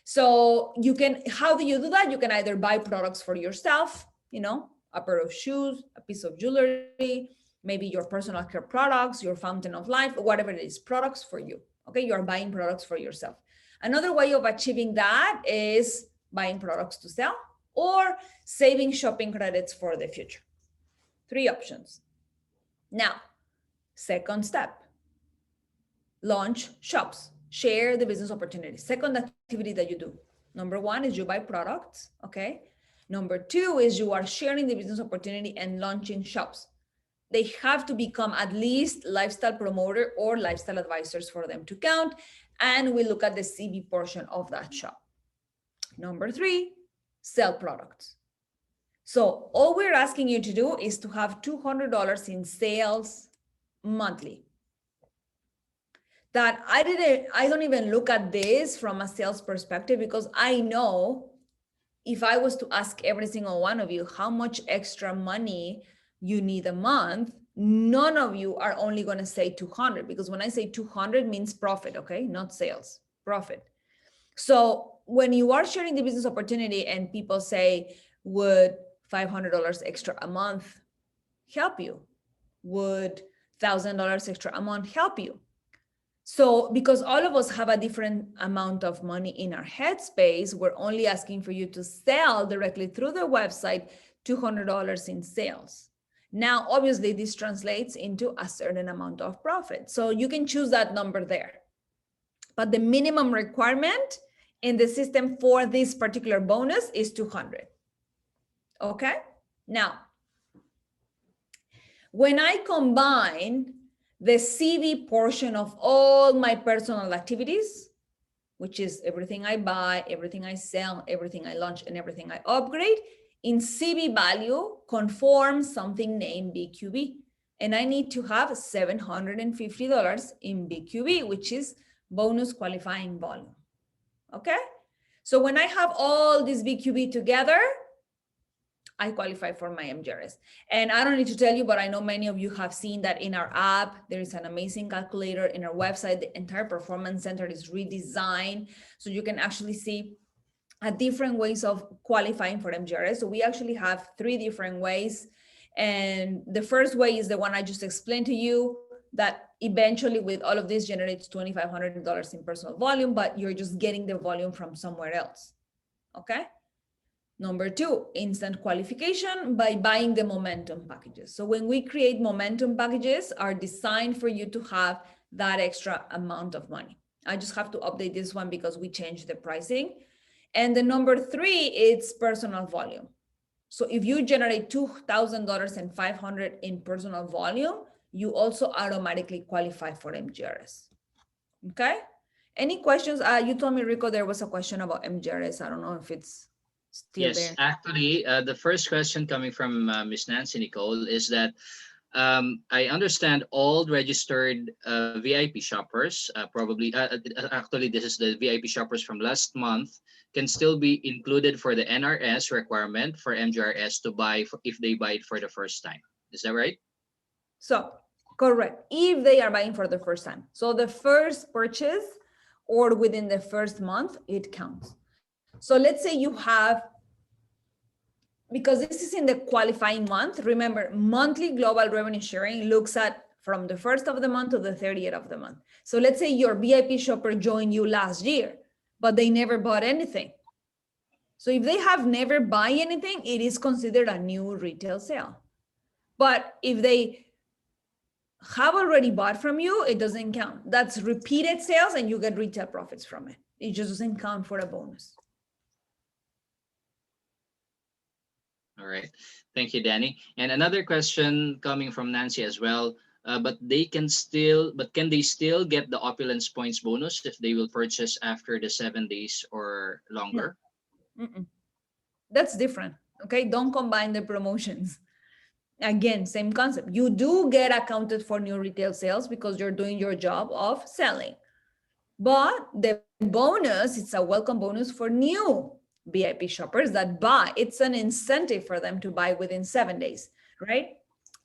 So you can, how do you do that? You can either buy products for yourself, a pair of shoes, a piece of jewelry, maybe your personal care products, your fountain of life, whatever it is, products for you. Okay, you are buying products for yourself. Another way of achieving that is buying products to sell or saving shopping credits for the future. Three options. Now, second step, launch shops, share the business opportunity. Second activity that you do. Number one is you buy products, okay? Number two is you are sharing the business opportunity and launching shops. They have to become at least lifestyle promoter or lifestyle advisors for them to count. And we look at the CV portion of that shop. Number three, sell products. So all we're asking you to do is to have $200 in sales monthly. That I don't even look at this from a sales perspective, because I know if I was to ask every single one of you how much extra money you need a month, none of you are only going to say 200, because when I say 200 means profit, okay? Not sales, profit. So when you are sharing the business opportunity and people say, would $500 extra a month help you? Would $1,000 extra a month help you? So because all of us have a different amount of money in our headspace, we're only asking for you to sell directly through the website $200 in sales. Now, obviously, this translates into a certain amount of profit. So you can choose that number there. But the minimum requirement in the system for this particular bonus is 200. Okay? Now, when I combine the CV portion of all my personal activities, which is everything I buy, everything I sell, everything I launch, and everything I upgrade, in CV value conforms something named BQB. And I need to have $750 in BQB, which is bonus qualifying volume. Okay? So when I have all this BQB together, I qualify for my MGRS. And I don't need to tell you, but I know many of you have seen that in our app, there is an amazing calculator. In our website, the entire performance center is redesigned. So you can actually see different ways of qualifying for MGRS. So we actually have 3 different ways. And the first way is the one I just explained to you, that eventually with all of this generates $2,500 in personal volume, but you're just getting the volume from somewhere else. Okay? Number 2, instant qualification by buying the momentum packages. So when we create momentum packages are designed for you to have that extra amount of money. I just have to update this one because we changed the pricing. And the number 3, it's personal volume. So if you generate $2,500 in personal volume, you also automatically qualify for MGRS. Okay? Any questions? You told me, Rico, there was a question about MGRS. I don't know if it's still Yes, there. actually, the first question coming from Miss Nancy Nicole is that I understand all registered VIP shoppers, actually, this is the VIP shoppers from last month, can still be included for the NRS requirement for MGRS to buy if they buy it for the first time. Is that right? So, correct. If they are buying for the first time. So the first purchase or within the first month, it counts. So let's say you have, because this is in the qualifying month, remember, monthly global revenue sharing looks at from the first of the month to the 30th of the month. So let's say your VIP shopper joined you last year, but they never bought anything. So if they have never buy anything, it is considered a new retail sale. But if they have already bought from you, it doesn't count. That's repeated sales and you get retail profits from it. It just doesn't count for a bonus. All right. Thank you, Danny. And another question coming from Nancy as well. But can they still get the Opulence points bonus if they will purchase after the 7 days or longer? No. That's different. Okay. Don't combine the promotions. Again, same concept. You do get accounted for new retail sales because you're doing your job of selling. But the bonus, it's a welcome bonus for new VIP shoppers that buy. It's an incentive for them to buy within 7 days, right?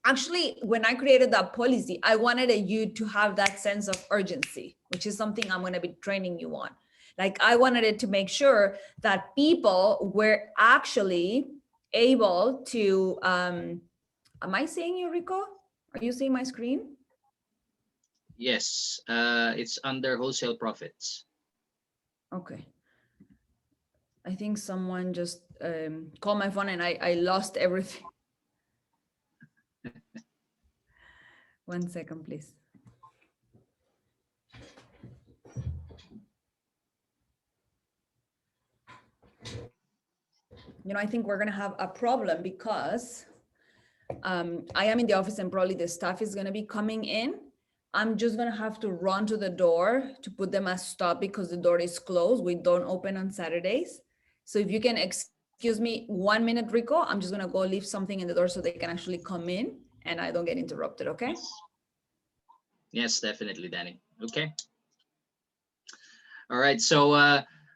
Actually, when I created that policy, I wanted you to have that sense of urgency, which is something I'm going to be training you on. Like, I wanted it to make sure that people were actually able to, am I seeing you, Rico? Are you seeing my screen? Yes, it's under wholesale profits. Okay. I think someone just called my phone and I lost everything. 1 second, please. I think we're going to have a problem because I am in the office and probably the staff is going to be coming in. I'm just going to have to run to the door to put them as stop because the door is closed. We don't open on Saturdays. So if you can excuse me 1 minute, Rico, I'm just going to go leave something in the door so they can actually come in and I don't get interrupted, okay? Yes. Yes, definitely, Danny. Okay. All right. So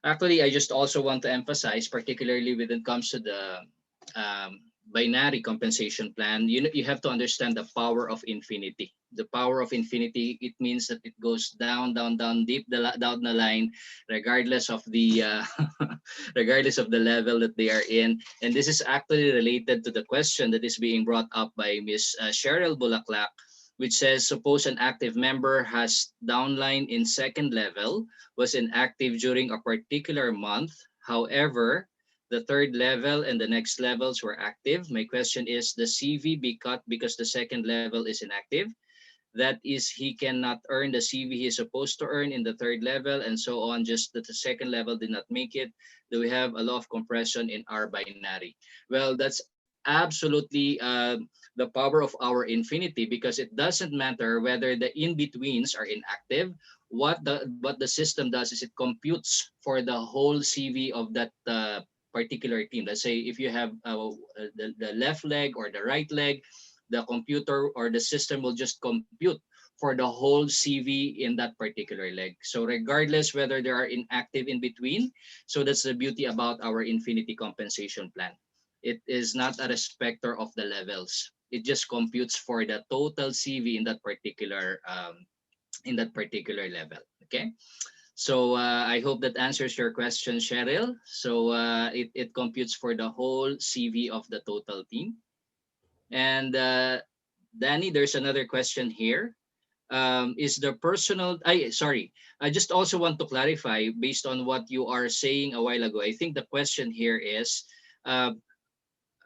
actually, I just also want to emphasize, particularly when it comes to the binary compensation plan, you have to understand the power of infinity. The power of infinity, it means that it goes down, down, down, deep down the line, regardless of the regardless of the level that they are in. And this is actually related to the question that is being brought up by Miss Cheryl Bulaklak, which says, suppose an active member has downline in second level, was inactive during a particular month. However, the third level and the next levels were active. My question is, the CV be cut because the second level is inactive? That is, he cannot earn the CV he is supposed to earn in the third level and so on, just that the second level did not make it. Do we have a law of compression in our binary? Well, that's absolutely the power of our infinity, because it doesn't matter whether the in-betweens are inactive. What the system does is it computes for the whole CV of that particular team. Let's say if you have the left leg or the right leg, the computer or the system will just compute for the whole CV in that particular leg. So regardless whether there are inactive in between, so that's the beauty about our infinity compensation plan. It is not a respecter of the levels. It just computes for the total CV in that particular level. Okay. So I hope that answers your question, Cheryl. So it computes for the whole CV of the total team. And Danny, there's another question here. Is the personal, sorry, I just also want to clarify based on what you are saying a while ago. I think the question here is uh,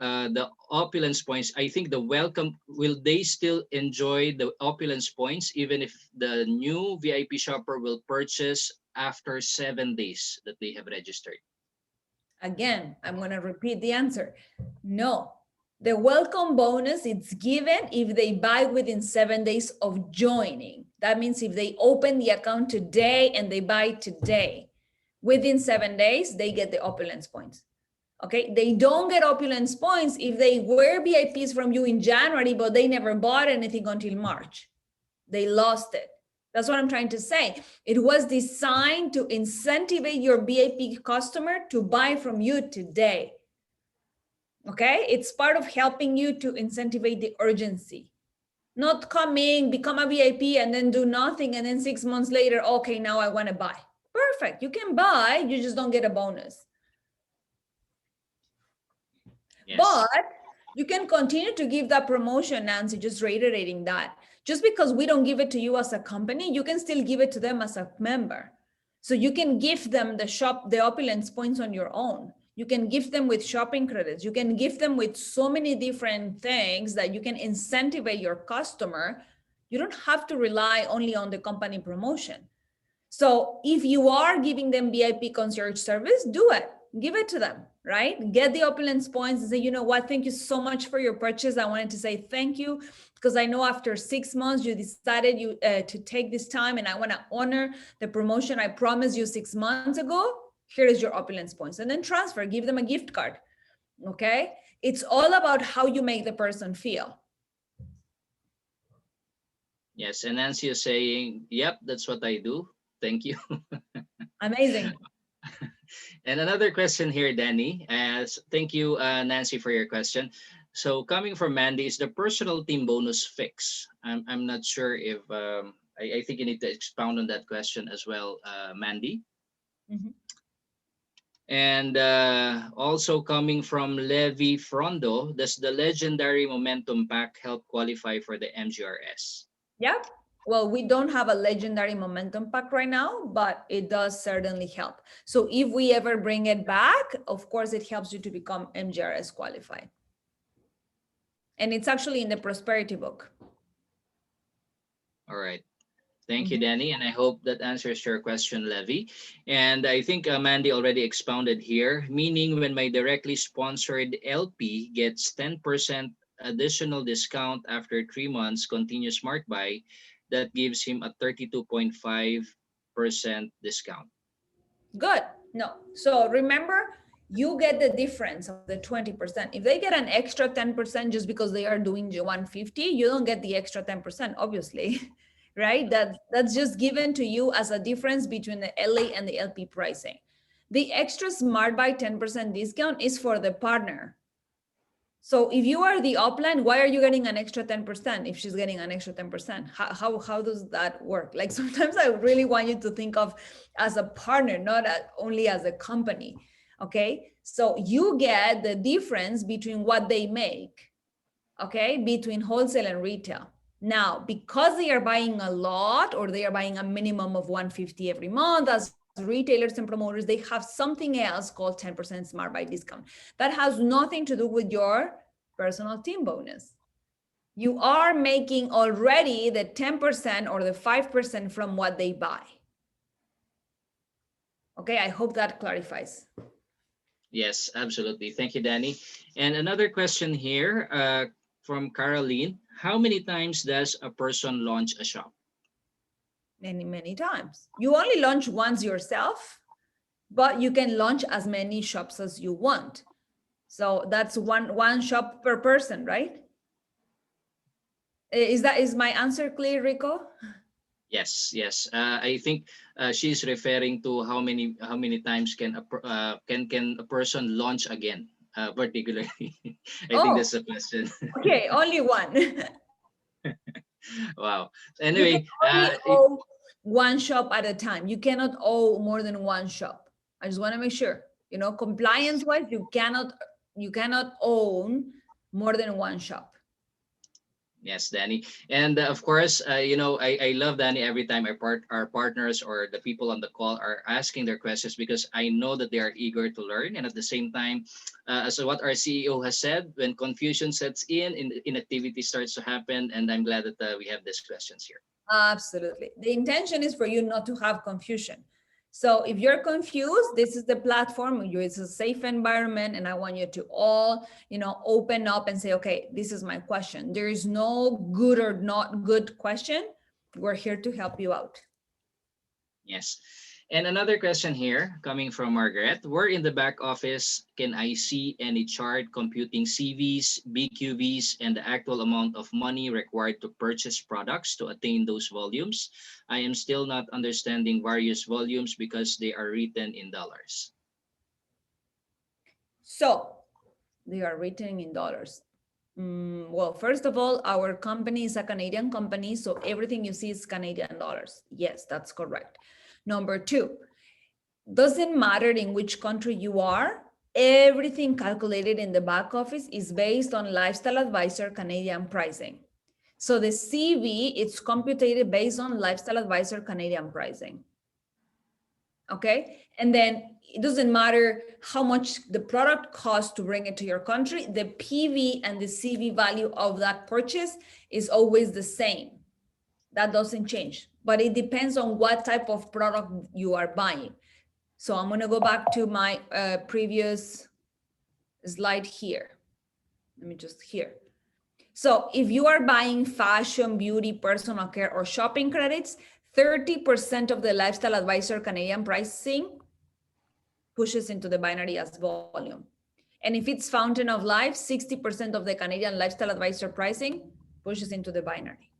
the opulence points. I think the welcome, will they still enjoy the opulence points even if the new VIP shopper will purchase after 7 days that they have registered? Again, I'm going to repeat the answer. No. The welcome bonus, it's given if they buy within 7 days of joining. That means if they open the account today and they buy today, within 7 days, they get the opulence points. Okay, they don't get opulence points if they were VIPs from you in January, but they never bought anything until March. They lost it. That's what I'm trying to say. It was designed to incentivize your VIP customer to buy from you today. Okay, it's part of helping you to incentivize the urgency. Not come in, become a VIP, and then do nothing, and then 6 months later, okay, now I want to buy. Perfect, you can buy, you just don't get a bonus. Yes. But you can continue to give that promotion, Nancy, just reiterating that. Just because we don't give it to you as a company, you can still give it to them as a member. So you can give them the opulence points on your own. You can give them with shopping credits. You can give them with so many different things that you can incentivize your customer. You don't have to rely only on the company promotion. So if you are giving them VIP concierge service, do it. Give it to them, right? Get the opulence points and say, you know what, thank you so much for your purchase. I wanted to say thank you because I know after 6 months you decided to take this time, and I want to honor the promotion I promised you 6 months ago. Here is your opulence points, and then transfer, give them a gift card. Okay. It's all about how you make the person feel. Yes. And Nancy is saying, yep, that's what I do. Thank you. Amazing. And another question here, Danny. As thank you, Nancy, for your question. So coming from Mandy, is the personal team bonus fixed? I'm not sure if I think you need to expound on that question as well, Mandy. Mhm. And also coming from Levi Frondo, does the legendary Momentum Pack help qualify for the MGRS? Yeah. Well, we don't have a legendary momentum pack right now, but it does certainly help. So if we ever bring it back, of course, it helps you to become MGRS qualified. And it's actually in the prosperity book. All right. Thank you, Mhm. Danny, and I hope that answers your question, Levy. And I think Mandy already expounded here, meaning when my directly sponsored LP gets 10% additional discount after 3 months continuous smart buy, that gives him a 32.5% discount. Good. No. So remember, you get the difference of the 20%. If they get an extra 10% just because they are doing 150, you don't get the extra 10%, obviously. Right? That's just given to you as a difference between the LA and the LP pricing. The extra smart buy 10% discount is for the partner. So if you are the upline, why are you getting an extra 10% if she's getting an extra 10%? How does that work? Like sometimes I really want you to think of as a partner, not only as a company. Okay. So you get the difference between what they make, okay, between wholesale and retail. Now, because they are buying a lot or they are buying a minimum of 150 every month, as retailers and promoters, they have something else called 10% smart buy discount. That has nothing to do with your personal team bonus. You are making already the 10% or the 5% from what they buy. Okay, I hope that clarifies. Yes, absolutely. Thank you, Danny. And another question here from Caroline. How many times does a person launch a shop? Many times. You only launch once yourself, but you can launch as many shops as you want. So that's one shop per person, right? Is my answer clear, Rico? Yes, yes. I think she's referring to how many times can a person launch again, particularly. I think Oh, that's the question. okay, only one. Wow. You can Anyway, only own one shop at a time. You cannot own more than one shop. I just want to make sure, compliance wise, you cannot own more than one shop. yes, Danny. And of course, I love Danny every time our partners or the people on the call are asking their questions because I know that they are eager to learn. And at the same time, as what our CEO has said, when confusion sets inactivity starts to happen. And I'm glad that we have these questions here. Absolutely. The intention is for you not to have confusion. So if you're confused, this is the platform. It's a safe environment, and I want you to all, open up and say, okay, this is my question. There is no good or not good question. We're here to help you out. Yes. And another question here coming from Margaret. Where in the back office can I see any chart computing CVs, BQVs, and the actual amount of money required to purchase products to attain those volumes? I am still not understanding various volumes because they are written in dollars. So they are written in dollars. Well, first of all, our company is a Canadian company, so everything you see is Canadian dollars. Yes, that's correct. Number two, doesn't matter in which country you are, everything calculated in the back office is based on Lifestyle Advisor Canadian pricing. So the CV, it's computed based on Lifestyle Advisor Canadian pricing. Okay. And then it doesn't matter how much the product costs to bring it to your country, the PV and the CV value of that purchase is always the same. That doesn't change, but it depends on what type of product you are buying. So I'm going to go back to my previous slide here. Let me just here. So if you are buying fashion, beauty, personal care, or shopping credits, 30% of the Lifestyle Advisor Canadian pricing pushes into the binary as volume. And if it's Fountain of Life, 60% of the Canadian Lifestyle Advisor pricing pushes into the binary.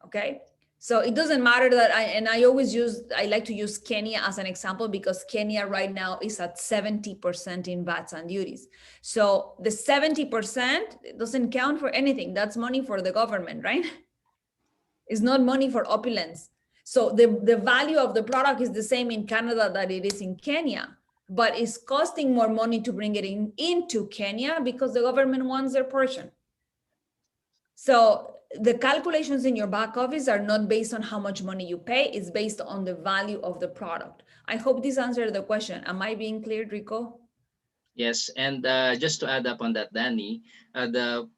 Okay. So it doesn't matter that I like to use Kenya as an example because Kenya right now is at 70% in VATs and duties. So the 70% doesn't count for anything. That's money for the government, right? It's not money for Opulence. So the value of the product is the same in Canada that it is in Kenya, but it's costing more money to bring it into Kenya because the government wants their portion. So the calculations in your back office are not based on how much money you pay, it's based on the value of the product. I hope this answered the question. Am I being clear, Rico? Yes, and just to add up on that, Danny, the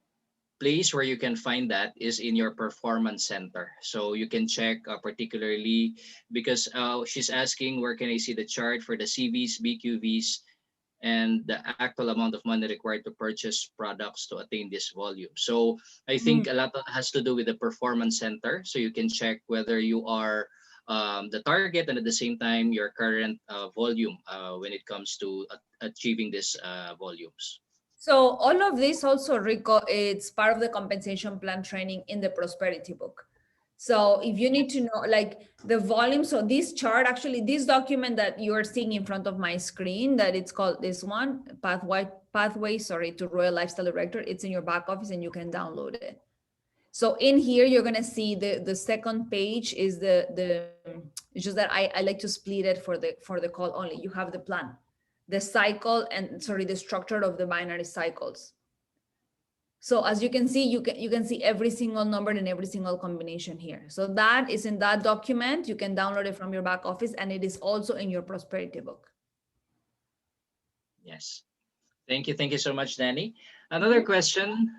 place where you can find that is in your performance center. So you can check particularly because she's asking where can I see the chart for the CVs, BQVs, and the actual amount of money required to purchase products to attain this volume. So I think a lot has to do with the performance center. So you can check whether you are the target and at the same time your current volume when it comes to achieving these volumes. So all of this also, Rico, it's part of the compensation plan training in the prosperity book. So if you need to Yes. know like the volume, so this chart, actually this document that you are seeing in front of my screen, that it's called this one, pathway, sorry, to Royal Lifestyle Director, it's in your back office and you can download it. So in here, you're gonna see the second page is it's just that I like to split it for the call only. You have the plan, the cycle, and sorry, the structure of the binary cycles. So as you can see, you can see every single number and every single combination here. So that is in that document. You can download it from your back office, and it is also in your prosperity book. Yes. Thank you. Thank you so much, Danny. Another Mhm. question,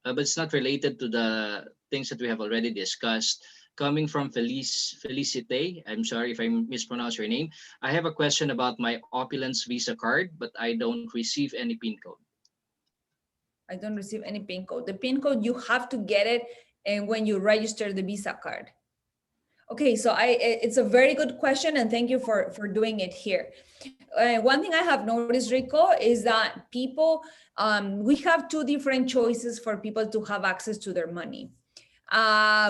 but it's not related to the things that we have already discussed. Coming from Felicite, I'm sorry if I mispronounce your name. I have a question about my Opulence Visa card, but I don't receive any PIN code. I don't receive any PIN code. The PIN code, you have to get it and when you register the Visa card. Okay, so it's a very good question, and thank you for doing it here. One thing I have noticed, Rico, is that people, we have two different choices for people to have access to their money.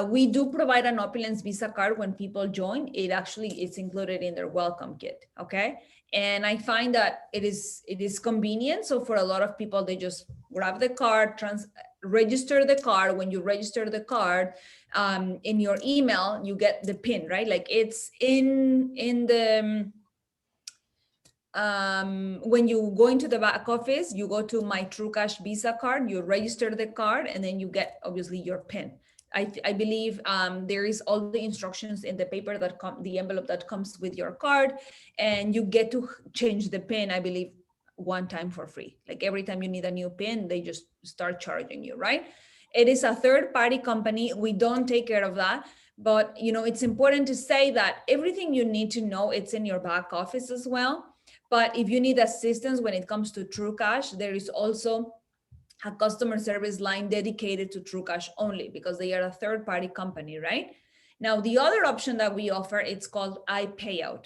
We do provide an Opulence Visa card when people join. It actually is included in their welcome kit. Okay, and I find that it is convenient. So for a lot of people, they just grab the card, register the card. When you register the card, in your email, you get the PIN, right? Like it's in the when you go into the back office, you go to my True Cash Visa card, you register the card, and then you get obviously your PIN. I believe there is all the instructions in the paper the envelope that comes with your card, and you get to change the PIN, I believe, one time for free. Like every time you need a new PIN, they just start charging you, right? It is a third party company. We don't take care of that. But it's important to say that everything you need to know, it's in your back office as well. But if you need assistance when it comes to True Cash, there is also a customer service line dedicated to True Cash only because they are a third party company, right? Now, the other option that we offer, it's called iPayout,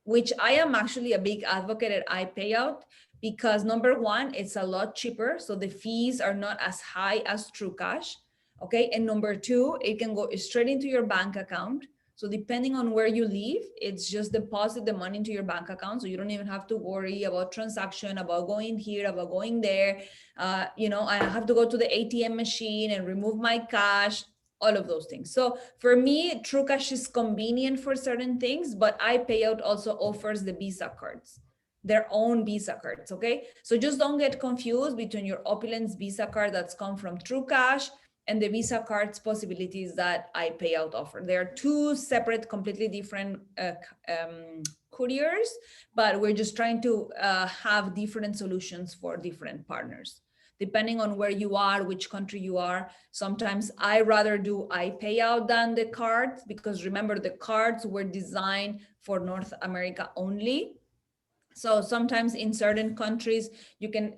which I am actually a big advocate at iPayout because number one, it's a lot cheaper. So the fees are not as high as True Cash. Okay. And number two, it can go straight into your bank account. So depending on where you live, it's just deposit the money into your bank account. So you don't even have to worry about transaction, about going here, about going there. I have to go to the ATM machine and remove my cash, all of those things. So for me, True Cash is convenient for certain things, but iPayout also offers the Visa cards, their own Visa cards. Okay. So just don't get confused between your Opulence Visa card that's come from True Cash and the Visa cards possibilities that iPayout offer. They are two separate, completely different couriers, but we're just trying to have different solutions for different partners. Depending on where you are, which country you are, sometimes I rather do iPayout than the cards because remember the cards were designed for North America only. So sometimes in certain countries you can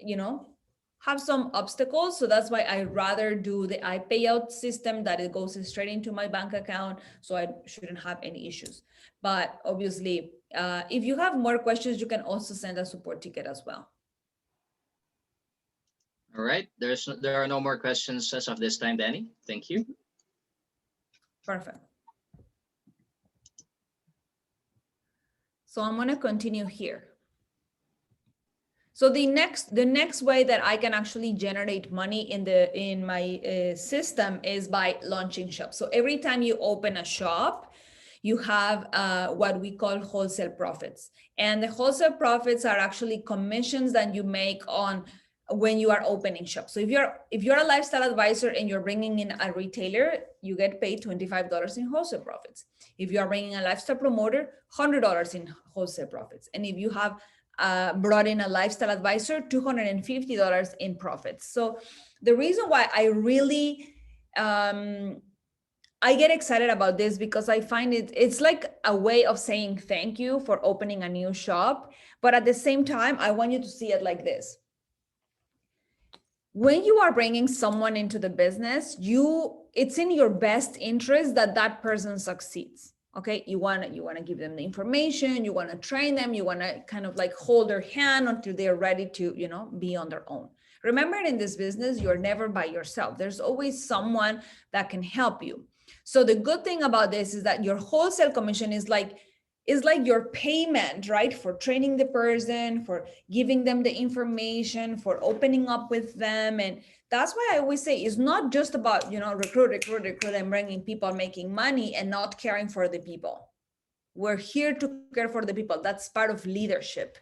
have some obstacles, so that's why I rather do the iPayout system that it goes straight into my bank account, so I shouldn't have any issues. But obviously if you have more questions, you can also send a support ticket as well. All right. There are no more questions as of this time, Danny. Thank you. Perfect. So I'm going to continue here. So the next way that I can actually generate money in my system is by launching shops. So every time you open a shop, you have what we call wholesale profits, and the wholesale profits are actually commissions that you make on when you are opening shops. So if you're a lifestyle advisor and you're bringing in a retailer, you get paid $25 in wholesale profits. If you are bringing a lifestyle promoter, $100 in wholesale profits. And if you have brought in a lifestyle advisor, $250 in profits. So the reason why I really I get excited about this because I find it's like a way of saying thank you for opening a new shop. But at the same time, I want you to see it like this. When you are bringing someone into the business, it's in your best interest that that person succeeds. Okay, you want to give them the information, you want to train them, you want to kind of like hold their hand until they're ready to be on their own. Remember, in this business, you're never by yourself. There's always someone that can help you. So the good thing about this is that your wholesale commission is like your payment, right? For training the person, for giving them the information, for opening up with them. And that's why I always say it's not just about, recruit, and bringing people, making money and not caring for the people. We're here to care for the people. That's part of leadership.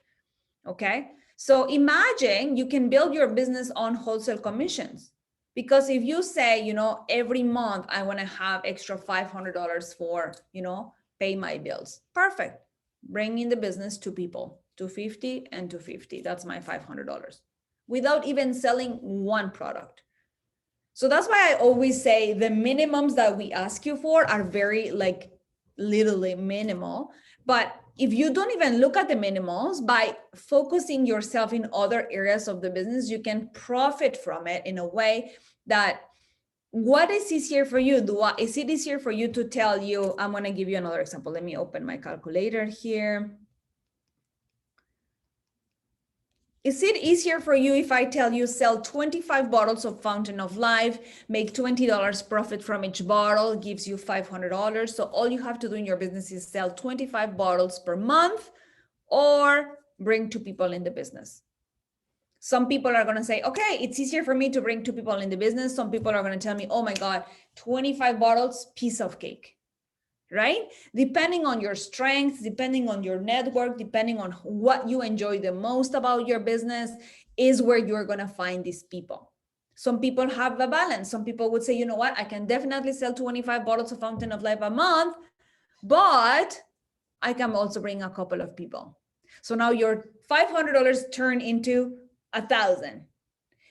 Okay. So imagine you can build your business on wholesale commissions. Because if you say, every month I want to have extra $500 for, pay my bills. Perfect. Bring in the business to people, 250 and 250. That's my $500 without even selling one product. So that's why I always say the minimums that we ask you for are very literally minimal. But if you don't even look at the minimals, by focusing yourself in other areas of the business, you can profit from it in a way that what is easier for you? Is it easier for you to tell you, I'm going to give you another example. Let me open my calculator here. Is it easier for you if I tell you sell 25 bottles of Fountain of Life, make $20 profit from each bottle, gives you $500. So all you have to do in your business is sell 25 bottles per month or bring two people in the business. Some people are going to say, okay, it's easier for me to bring two people in the business. Some people are going to tell me, oh my God, 25 bottles, piece of cake. Right? Depending on your strengths, depending on your network, depending on what you enjoy the most about your business is where you're going to find these people. Some people have a balance. Some people would say, you know what, I can definitely sell 25 bottles of Fountain of Life a month, but I can also bring a couple of people. So now your $500 turn into 1,000.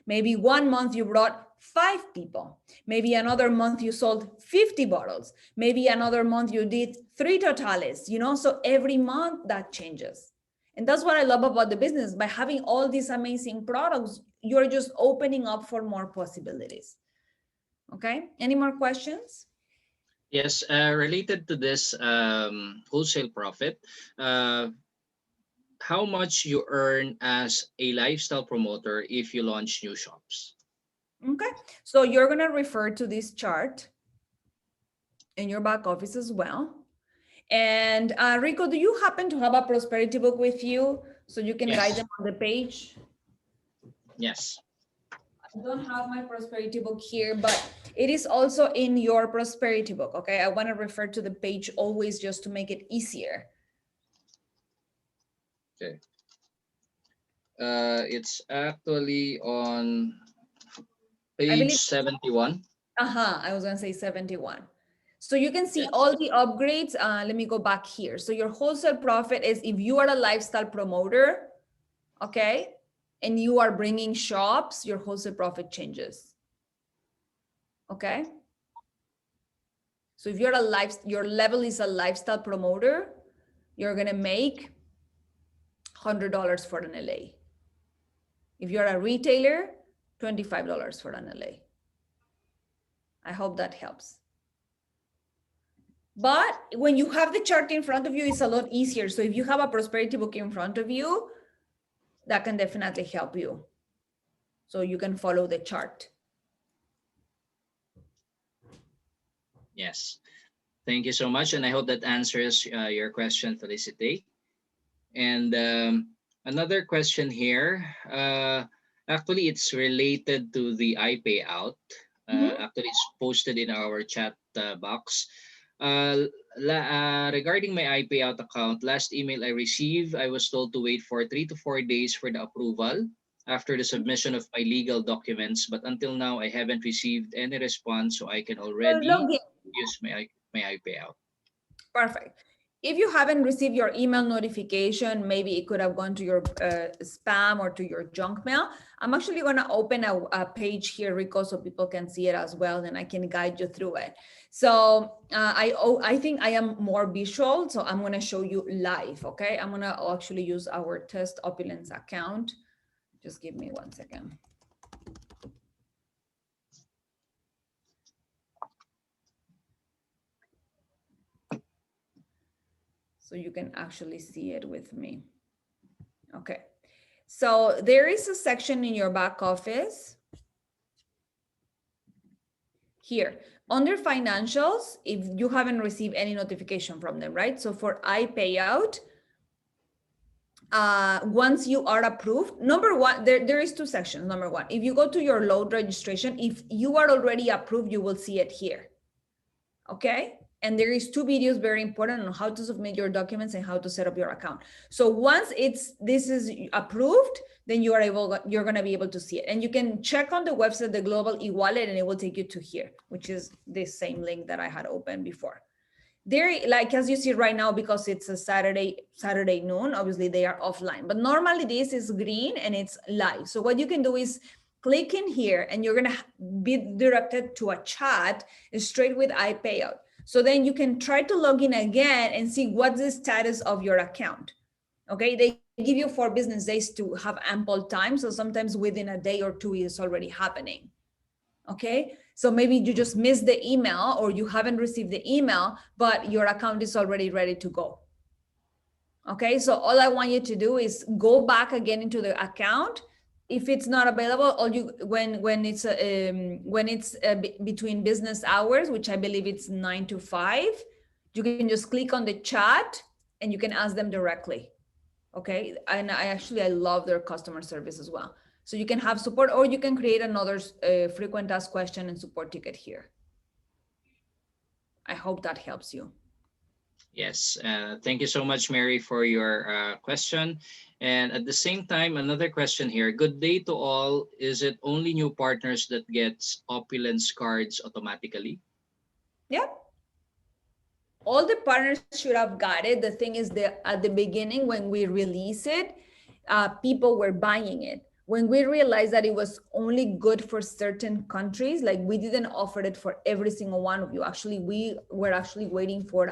Maybe one month you brought 5 people. Maybe another month you sold 50 bottles. Maybe another month you did 3 totales, so every month that changes. And that's what I love about the business. By having all these amazing products, you're just opening up for more possibilities. Okay. Any more questions? Yes, related to this wholesale profit, uh, how much you earn as a lifestyle promoter if you launch new shops? Okay. So you're going to refer to this chart in your back office as well. And Rico, do you happen to have a prosperity book with you so you can guide Yes. them on the page? Yes. I don't have my prosperity book here, but it is also in your prosperity book. Okay. I want to refer to the page always just to make it easier. Okay. It's actually on I page believe, 71. I was going to say 71. So you can see Yes. all the upgrades. Let me go back here. So your wholesale profit is if you are a lifestyle promoter, okay, and you are bringing shops, your wholesale profit changes. Okay. So if you're your level is a lifestyle promoter, you're going to make $100 for an LA. If you're a retailer, $25 for an LA. I hope that helps. But when you have the chart in front of you, it's a lot easier. So if you have a prosperity book in front of you, that can definitely help you. So you can follow the chart. Yes. Thank you so much, and I hope that answers your question, Felicity. And another question here. Actually, it's related to the iPayout. Mhm. Actually, it's posted in our chat box. Regarding my iPayout account, last email I received, I was told to wait for 3 to 4 days for the approval after the submission of my legal documents. But until now, I haven't received any response, so I can So already log in. use my iPayout. Perfect. If you haven't received your email notification, maybe it could have gone to your spam or to your junk mail. I'm actually going to open a page here, Rico, so people can see it as well, and I can guide you through it. So I think I am more visual, so I'm going to show you live. Okay, I'm going to actually use our test Opulence account. Just give me 1 second. So you can actually see it with me. Okay. So there is a section in your back office here under financials, if you haven't received any notification from them, right? So for iPayout, once you are approved, number one, there is two sections. Number one, if you go to your load registration, if you are already approved, you will see it here. Okay. And there is two videos very important on how to submit your documents and how to set up your account. So once this is approved, then you're going to be able to see it. And you can check on the website, the global e-wallet, and it will take you to here, which is this same link that I had opened before. There, like as you see right now, because it's a Saturday noon, obviously they are offline, but normally this is green and it's live. So what you can do is click in here and you're going to be directed to a chat straight with iPayout. So then you can try to log in again and see what's the status of your account. Okay, they give you 4 business days to have ample time. So sometimes within a day or two is already happening. Okay, so maybe you just missed the email or you haven't received the email, but your account is already ready to go. Okay, so all I want you to do is go back again into the account. If it's not available, all you when it's between business hours, which I believe it's 9 to 5, you can just click on the chat and you can ask them directly. Okay, and I love their customer service as well. So you can have support, or you can create another frequent asked question and support ticket here. I hope that helps you. Yes, thank you so much, Mary, for your question. And at the same time, another question here. Good day to all. Is it only new partners that gets Opulence cards automatically? Yeah, all the partners should have got it. The thing is that at the beginning when we release it, people were buying it. When we realized that it was only good for certain countries, like we didn't offer it for every single one of you. Actually, we were actually waiting for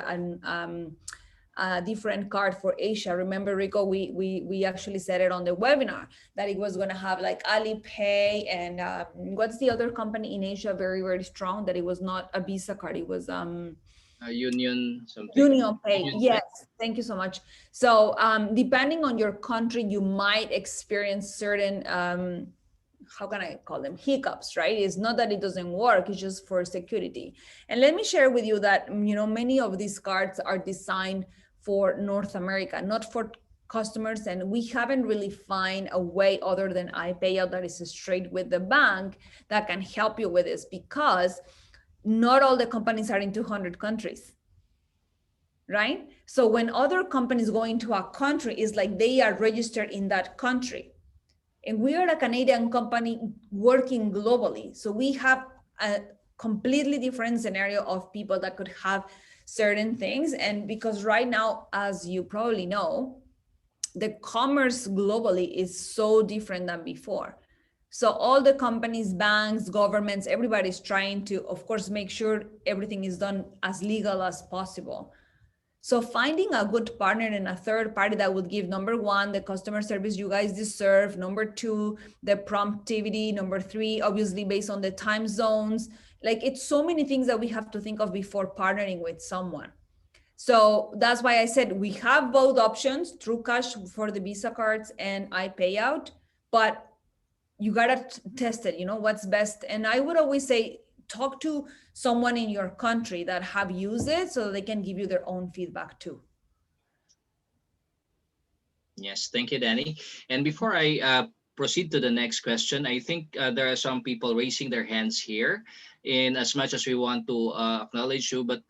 a different card for Asia. Remember, Rico, we actually said it on the webinar that it was going to have like Alipay and what's the other company in Asia very, very strong, that it was not a Visa card. It was Union something. Union Pay. Union Pay. Yes, thank you so much. So depending on your country, you might experience certain how can I call them, hiccups, right? It's not that it doesn't work, it's just for security. And let me share with you that many of these cards are designed for North America, not for customers, and we haven't really find a way other than iPayout that is straight with the bank that can help you with this, because not all the companies are in 200 countries, right? So when other companies go into a country, it's like they are registered in that country. And we are a Canadian company working globally. So we have a completely different scenario of people that could have certain things. And because right now, as you probably know, the commerce globally is so different than before. So all the companies, banks, governments, everybody's trying to, of course, make sure everything is done as legal as possible. So finding a good partner and a third party that would give, number one, the customer service you guys deserve, number two, the promptivity, number three, obviously based on the time zones, like it's so many things that we have to think of before partnering with someone. So that's why I said we have both options, True Cash for the Visa cards and iPayout, but you gotta test it, what's best. And I would always say talk to someone in your country that have used it so they can give you their own feedback too. Yes, thank you, Danny. And before I proceed to the next question, I think there are some people raising their hands here. In as much as we want to acknowledge you, but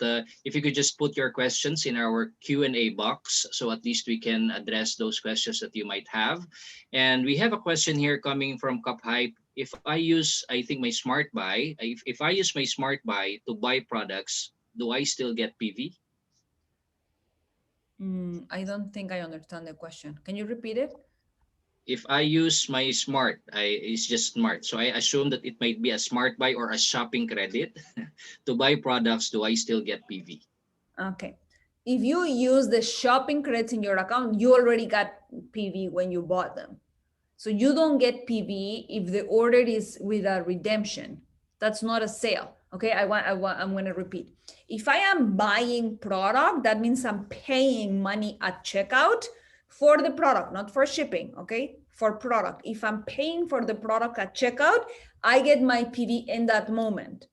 if you could just put your questions in our Q&A box, so at least we can address those questions that you might have. And we have a question here coming from Cup Hype. If I use, I think my smart buy, if I use my smart buy to buy products, do I still get PV? I don't think I understand the question. Can you repeat it? If I use my smart, it's just smart. So I assume that it might be a smart buy or a shopping credit to buy products. Do I still get PV? Okay. If you use the shopping credits in your account, you already got PV when you bought them. So you don't get PV if the order is with a redemption. That's not a sale. Okay, I'm going to repeat. If I am buying product, that means I'm paying money at checkout for the product, not for shipping, okay? For product. If I'm paying for the product at checkout, I get my PV in that moment.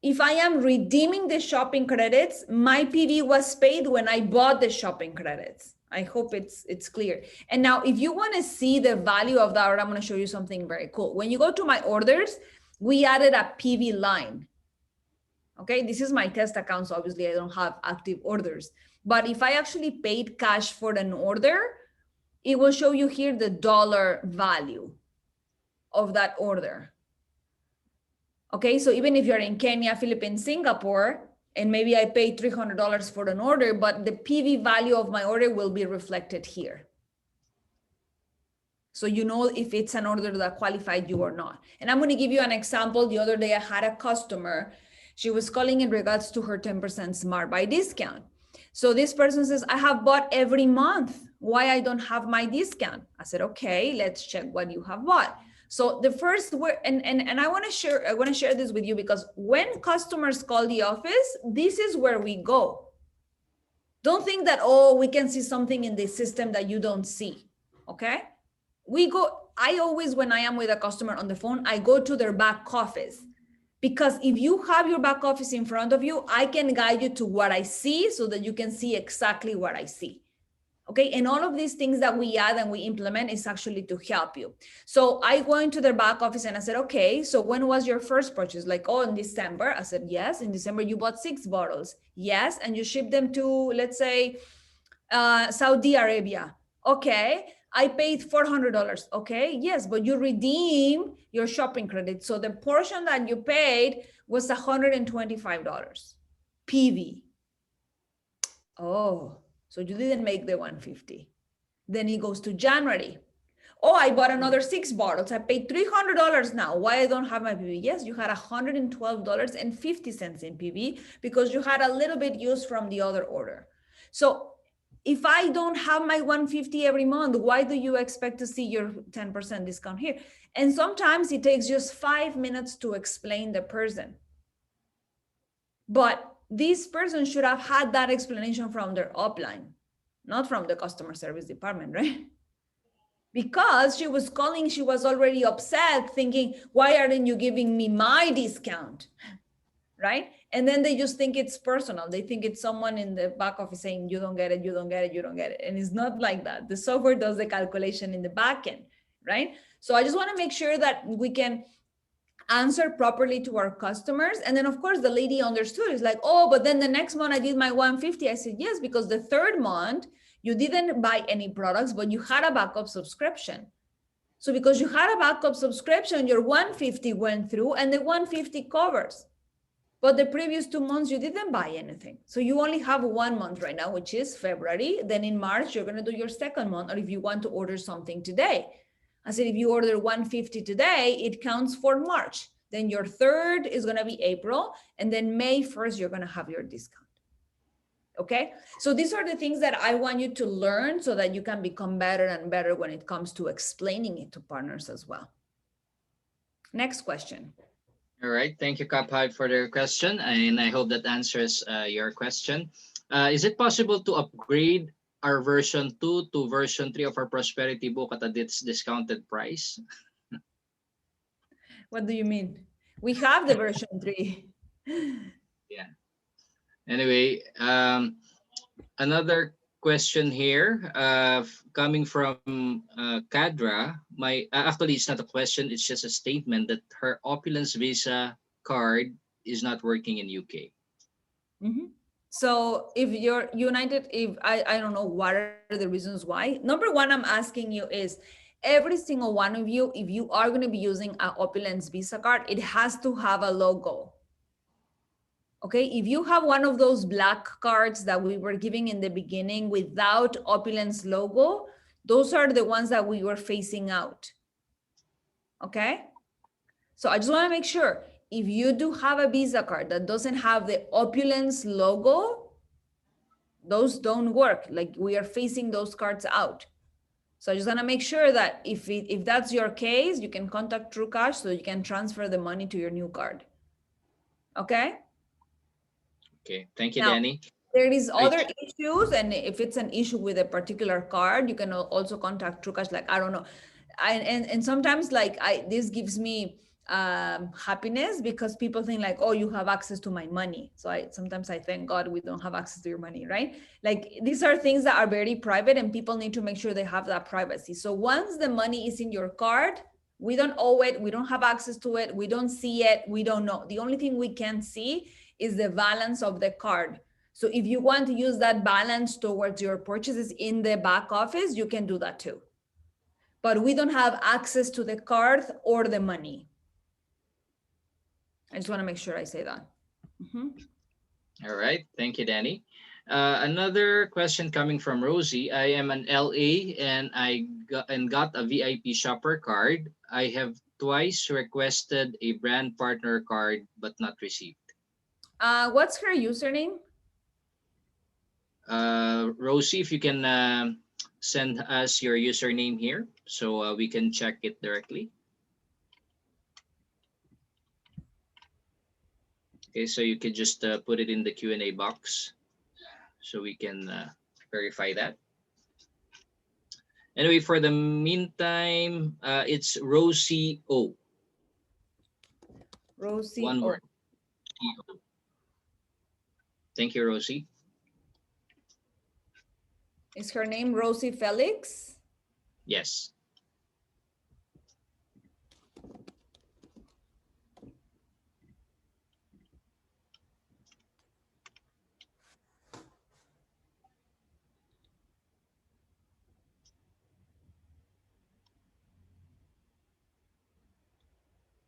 If I am redeeming the shopping credits, my PV was paid when I bought the shopping credits. I hope it's clear. And now if you want to see the value of that, I'm going to show you something very cool. When you go to my orders, we added a PV line. Okay, this is my test account, so obviously I don't have active orders. But if I actually paid cash for an order, it will show you here the dollar value of that order. Okay, so even if you're in Kenya, Philippines, Singapore, and maybe I paid $300 for an order, but the PV value of my order will be reflected here. So you know if it's an order that qualified you or not. And I'm going to give you an example. The other day I had a customer. She was calling in regards to her 10% Smart Buy discount. So this person says, I have bought every month. Why I don't have my discount? I said, okay, let's check what you have bought. So the first word, and I want to share this with you because when customers call the office, this is where we go. Don't think that, oh, we can see something in the system that you don't see. Okay. I always, when I am with a customer on the phone, I go to their back office. Because if you have your back office in front of you, I can guide you to what I see so that you can see exactly what I see. Okay. And all of these things that we add and we implement is actually to help you. So I went to their back office and I said, okay, so when was your first purchase? Like, oh, in December. I said, yes, in December you bought 6 bottles. Yes. And you shipped them to, let's say, Saudi Arabia. Okay. I paid $400. Okay. Yes, but you redeem your shopping credit. So the portion that you paid was $125 PV. Oh, so you didn't make the 150. Then it goes to January. Oh, I bought another 6 bottles. I paid $300 now. Why I don't have my PV? Yes, you had $112.50 in PV because you had a little bit used from the other order. So if I don't have my 150 every month, why do you expect to see your 10% discount here? And sometimes it takes just 5 minutes to explain the person. But this person should have had that explanation from their upline, not from the customer service department, right? Because she was calling, she was already upset, thinking, why aren't you giving me my discount? Right? And then they just think it's personal. They think it's someone in the back office saying, you don't get it, you don't get it, you don't get it. And it's not like that. The software does the calculation in the back end, right? So I just want to make sure that we can answer properly to our customers. And then of course the lady understood. It's like, oh, but then the next month I did my 150. I said, yes, because the third month you didn't buy any products, but you had a backup subscription. So because you had a backup subscription, your 150 went through and the 150 covers. But the previous 2 months, you didn't buy anything. So you only have 1 month right now, which is February. Then in March, you're going to do your second month, or if you want to order something today. I said, if you order 150 today, it counts for March. Then your third is going to be April. And then May 1st, you're going to have your discount. Okay. So these are the things that I want you to learn so that you can become better and better when it comes to explaining it to partners as well. Next question. All right. Thank you, Kapag, for the question. And I hope that answers your question. Is it possible to upgrade our version 2 to version 3 of our prosperity book at a discounted price? What do you mean? We have the version 3. Yeah. Anyway, another question here, coming from Kadra. Actually, it's not a question; it's just a statement that her Opulence Visa card is not working in UK. Mhm. So if you're United, if I don't know what are the reasons why. Number one, I'm asking you is every single one of you, if you are going to be using a Opulence Visa card, it has to have a logo. Okay, if you have one of those black cards that we were giving in the beginning without Opulence logo, those are the ones that we were phasing out. Okay, so I just want to make sure if you do have a Visa card that doesn't have the Opulence logo, those don't work. Like we are phasing those cards out. So I just want to make sure that if that's your case, you can contact TrueCash so you can transfer the money to your new card. Okay. Okay, thank you, Now, Danny. there is I other issues, and if it's an issue with a particular card, you can also contact TrueCash. Like I don't know, and sometimes like this gives me happiness because people think like, oh, you have access to my money. So I sometimes I thank God we don't have access to your money, right? Like these are things that are very private, and people need to make sure they have that privacy. So once the money is in your card, we don't owe it, we don't have access to it, we don't see it, we don't know. The only thing we can see is the balance of the card. So if you want to use that balance towards your purchases in the back office, you can do that too. But we don't have access to the card or the money. I just want to make sure I say that. Mhm. All right, thank you, Danny. Another question coming from Rosie. I am an LA and got a VIP shopper card. I have twice requested a brand partner card but not received. What's her username? Rosie, if you can send us your username here so we can check it directly. Okay, so you could just put it in the Q&A box so we can verify that. Anyway, for the meantime, it's Rosie O. Rosie One O. word. O. Thank you, Rosie. Is her name Rosie Felix? Yes.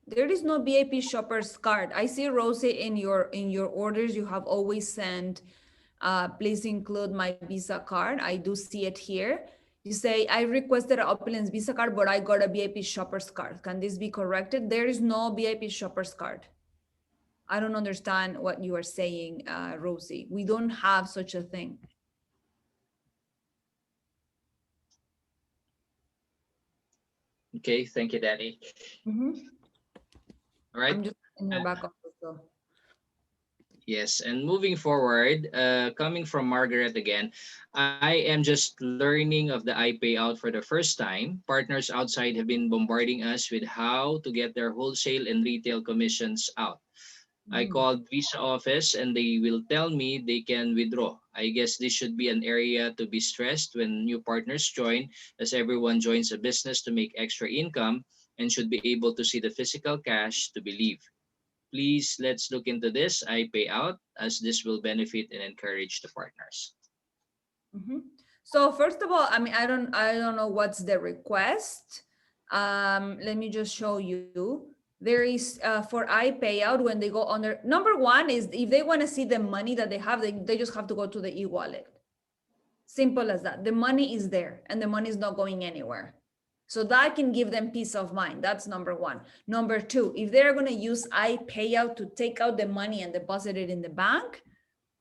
There is no VIP shopper's card. I see Rosie in your orders. You have always sent, please include my Visa card. I do see it here. You say I requested an Opulence Visa card, but I got a VIP shopper's card. Can this be corrected? There is no VIP shopper's card. I don't understand what you are saying, Rosie. We don't have such a thing. Okay, thank you, Danny. Mhm. All right. I'm just in her back office. So. Yes, and moving forward, coming from Margaret again, I am just learning of the iPayout for the first time. Partners outside have been bombarding us with how to get their wholesale and retail commissions out. I Mm. called Visa office and they will tell me they can withdraw. I guess this should be an area to be stressed when new partners join, as everyone joins a business to make extra income and should be able to see the physical cash to believe. Please let's look into this. I pay out as this will benefit and encourage the partners. Mhm. So first of all, I mean, I don't know what's the request. Let me just show you. There is for I payout when they go under. Number one is if they want to see the money that they have, they just have to go to the e-wallet. Simple as that. The money is there and the money is not going anywhere. So that can give them peace of mind. That's number one. Number two, if they're going to use I payout to take out the money and deposit it in the bank,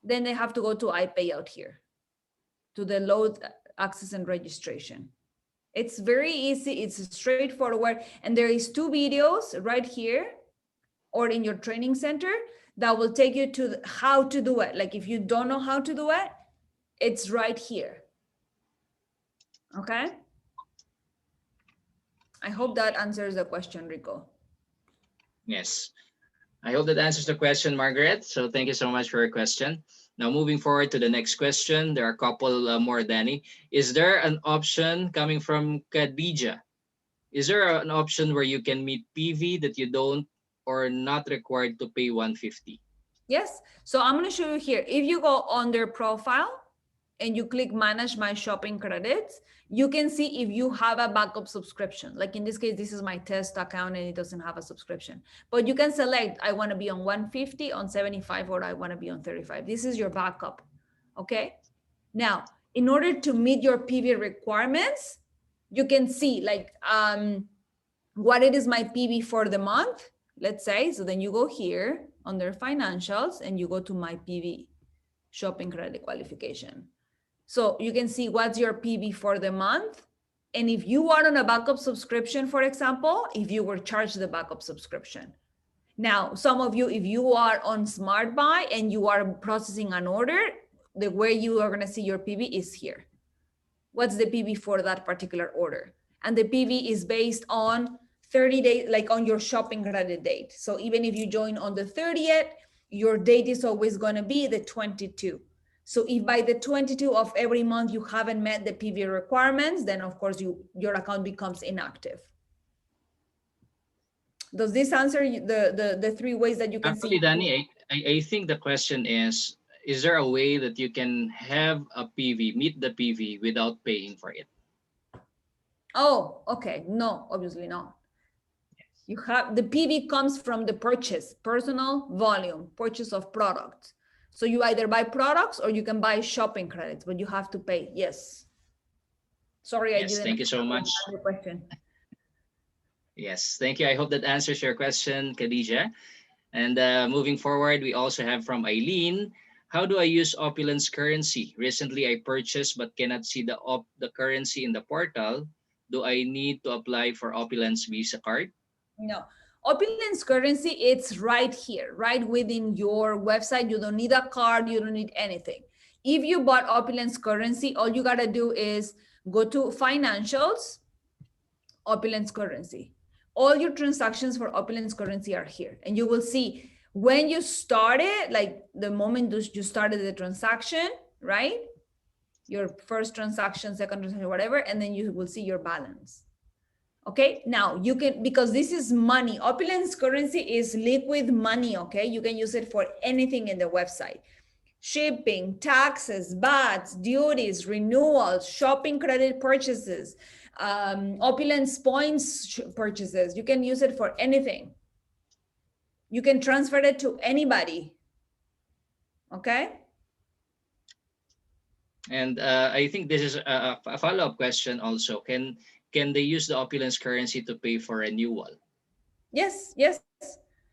then they have to go to I payout here to the load access and registration. It's very easy, it's straightforward, and there is two videos right here or in your training center that will take you to how to do it. Like if you don't know how to do it, it's right here. Okay. I hope that answers the question, Rico. Yes. I hope that answers the question, Margaret. So thank you so much for your question. Now, moving forward to the next question, there are a couple more, Danny. Is there an option coming from Khadija? Is there an option where you can meet PV that you don't or not required to pay 150? Yes. So I'm going to show you here. If you go under profile and you click manage my shopping credits, you can see if you have a backup subscription. Like in this case, this is my test account and it doesn't have a subscription. But you can select, I want to be on 150, on 75, or I want to be on 35. This is your backup. Okay. Now, in order to meet your PV requirements, you can see like what it is my PV for the month, let's say. So then you go here under financials and you go to my PV shopping credit qualification. So you can see what's your PV for the month. And if you are on a backup subscription, for example, if you were charged the backup subscription. Now, some of you, if you are on Smart Buy and you are processing an order, the way you are going to see your PV is here. What's the PV for that particular order? And the PV is based on 30 days, like on your shopping credit date. So even if you join on the 30th, your date is always going to be the 22. So if by the 22 of every month you haven't met the PV requirements, then of course your account becomes inactive. Does this answer the three ways that you can see? Actually, Danny, I think the question is there a way that you can have a PV, meet the PV without paying for it? Oh, okay. No, obviously not. You have the PV comes from the purchase, personal volume, purchase of products. So you either buy products or you can buy shopping credits, but you have to pay. Yes. Sorry, I Yes, didn't thank you so much. answer your question. Yes, thank you. I hope that answers your question, Khadija. And moving forward, we also have from Eileen. How do I use Opulence currency? Recently, I purchased but cannot see the currency in the portal. Do I need to apply for Opulence Visa card? No. Opulence currency, it's right here, right within your website. You don't need a card, you don't need anything. If you bought Opulence currency, all you got to do is go to financials, Opulence currency. All your transactions for Opulence currency are here. And you will see when you started, like the moment you started the transaction, right? Your first transaction, second transaction, whatever, and then you will see your balance. Okay, now you can, because this is money, Opulence currency is liquid money. Okay, you can use it for anything in the website: shipping, taxes, VATs, duties, renewals, shopping credit purchases, Opulence points purchases. You can use it for anything. You can transfer it to anybody. Okay. And I think this is a follow-up question also. Can they use the Opulence currency to pay for renewal? Yes, yes.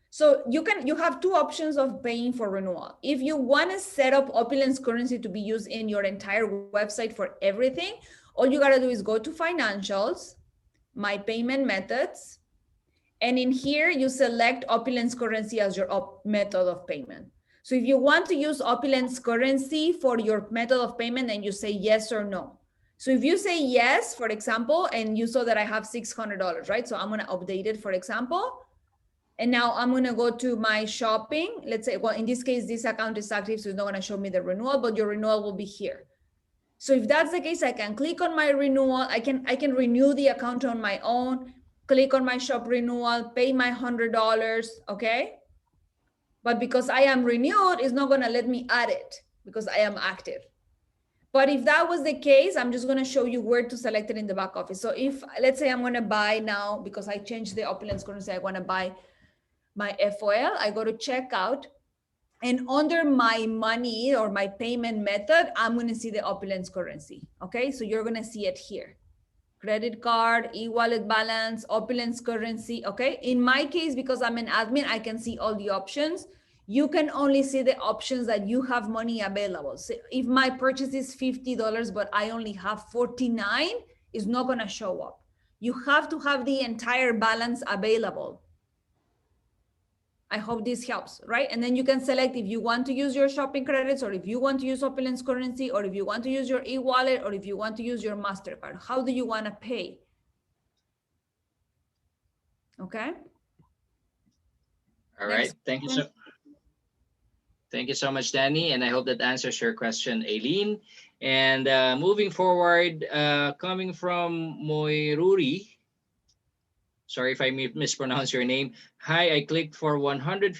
So you have two options of paying for renewal. If you want to set up Opulence currency to be used in your entire website for everything, all you got to do is go to financials, my payment methods, and in here you select Opulence currency as your method of payment. So if you want to use Opulence currency for your method of payment, then you say yes or no. So if you say yes, for example, and you saw that I have $600, right? So I'm going to update it, for example. And now I'm going to go to my shopping. Let's say, well, in this case, this account is active, so it's not going to show me the renewal, but your renewal will be here. So if that's the case, I can click on my renewal. I can renew the account on my own, click on my shop renewal, pay my $100, okay? But because I am renewed, it's not going to let me add it because I am active. But if that was the case, I'm just going to show you where to select it in the back office. So if, let's say I'm going to buy now, because I changed the Opulence currency, I want to buy my FOL, I go to checkout, and under my money or my payment method, I'm going to see the Opulence currency. Okay, so you're going to see it here: credit card, e-wallet balance, Opulence currency. Okay, in my case, because I'm an admin, I can see all the options. You can only see the options that you have money available. So if my purchase is $50 but I only have 49, it's not going to show up. You have to have the entire balance available. I hope this helps, right? And then you can select if you want to use your shopping credits, or if you want to use Opulence currency, or if you want to use your e-wallet, or if you want to use your MasterCard. How do you want to pay? Okay. All right. Next question. Thank you so much, Danny, and I hope that answers your question, Aileen. And moving forward, coming from Moiruri, sorry if I mispronounce your name. Hi, I clicked for $150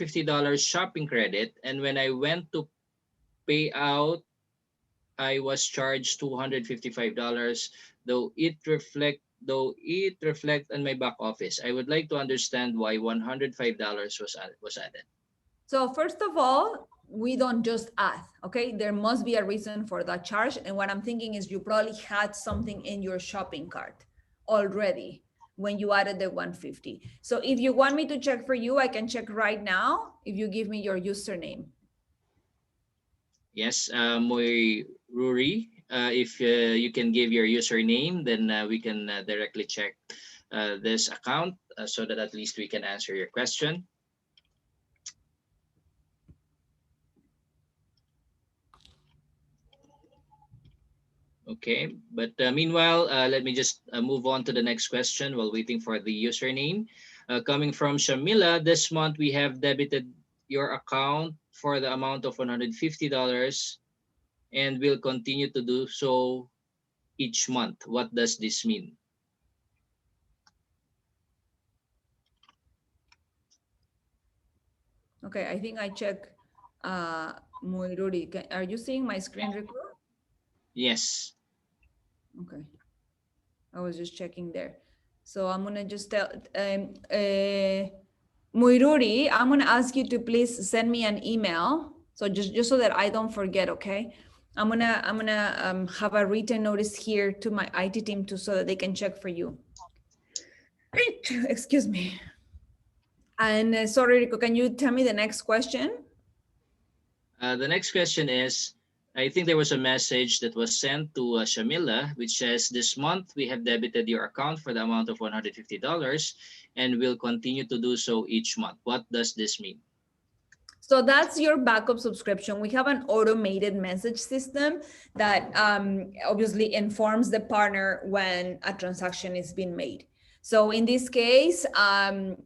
shopping credit, and when I went to pay out, I was charged $255, though it reflect on my back office. I would like to understand why $105 was added. So first of all, we don't just add, okay? There must be a reason for that charge. And what I'm thinking is you probably had something in your shopping cart already when you added the 150. So if you want me to check for you, I can check right now if you give me your username. Yes, Moy Ruri, if you can give your username, then we can directly check this account so that at least we can answer your question. Okay, but meanwhile, let me just move on to the next question while waiting for the username. Coming from Shamila, this month we have debited your account for the amount of $150 and will continue to do so each month. What does this mean? Okay, I think I check Muiruri. Are you seeing my screen record? Yes. Okay, I was just checking there. So I'm gonna just tell Muiruri, I'm gonna ask you to please send me an email. So just so that I don't forget, okay? I'm gonna have a written notice here to my IT team too, so that they can check for you. Excuse me. And sorry, Rico, can you tell me the next question? The next question is, I think there was a message that was sent to Shamila, which says, this month we have debited your account for the amount of $150 and will continue to do so each month. What does this mean? So that's your backup subscription. We have an automated message system that obviously informs the partner when a transaction is being made. So in this case,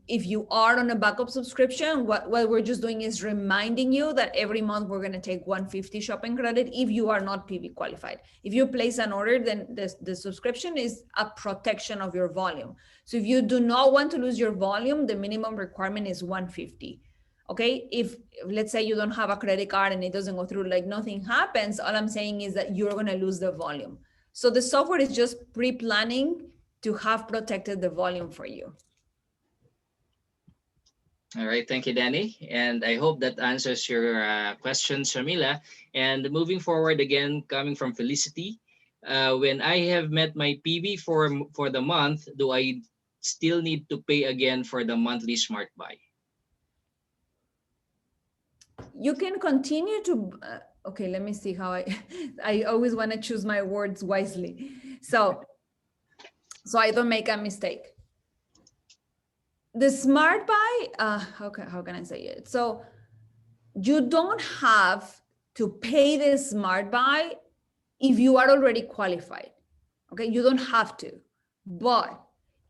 if you are on a backup subscription, what we're just doing is reminding you that every month we're going to take 150 shopping credit if you are not PV qualified. If you place an order, then the subscription is a protection of your volume. So if you do not want to lose your volume, the minimum requirement is 150. Okay, if let's say you don't have a credit card and it doesn't go through, like nothing happens, all I'm saying is that you're going to lose the volume. So the software is just pre-planning to have protected the volume for you. All right, thank you, Danny. And I hope that answers your question, Shamila. And moving forward again, coming from Felicity, when I have met my PV for the month, do I still need to pay again for the monthly smart buy? You can continue to, okay, let me see how I always want to choose my words wisely. So I don't make a mistake. The smart buy, how can I say it? So you don't have to pay the smart buy if you are already qualified. Okay, you don't have to. But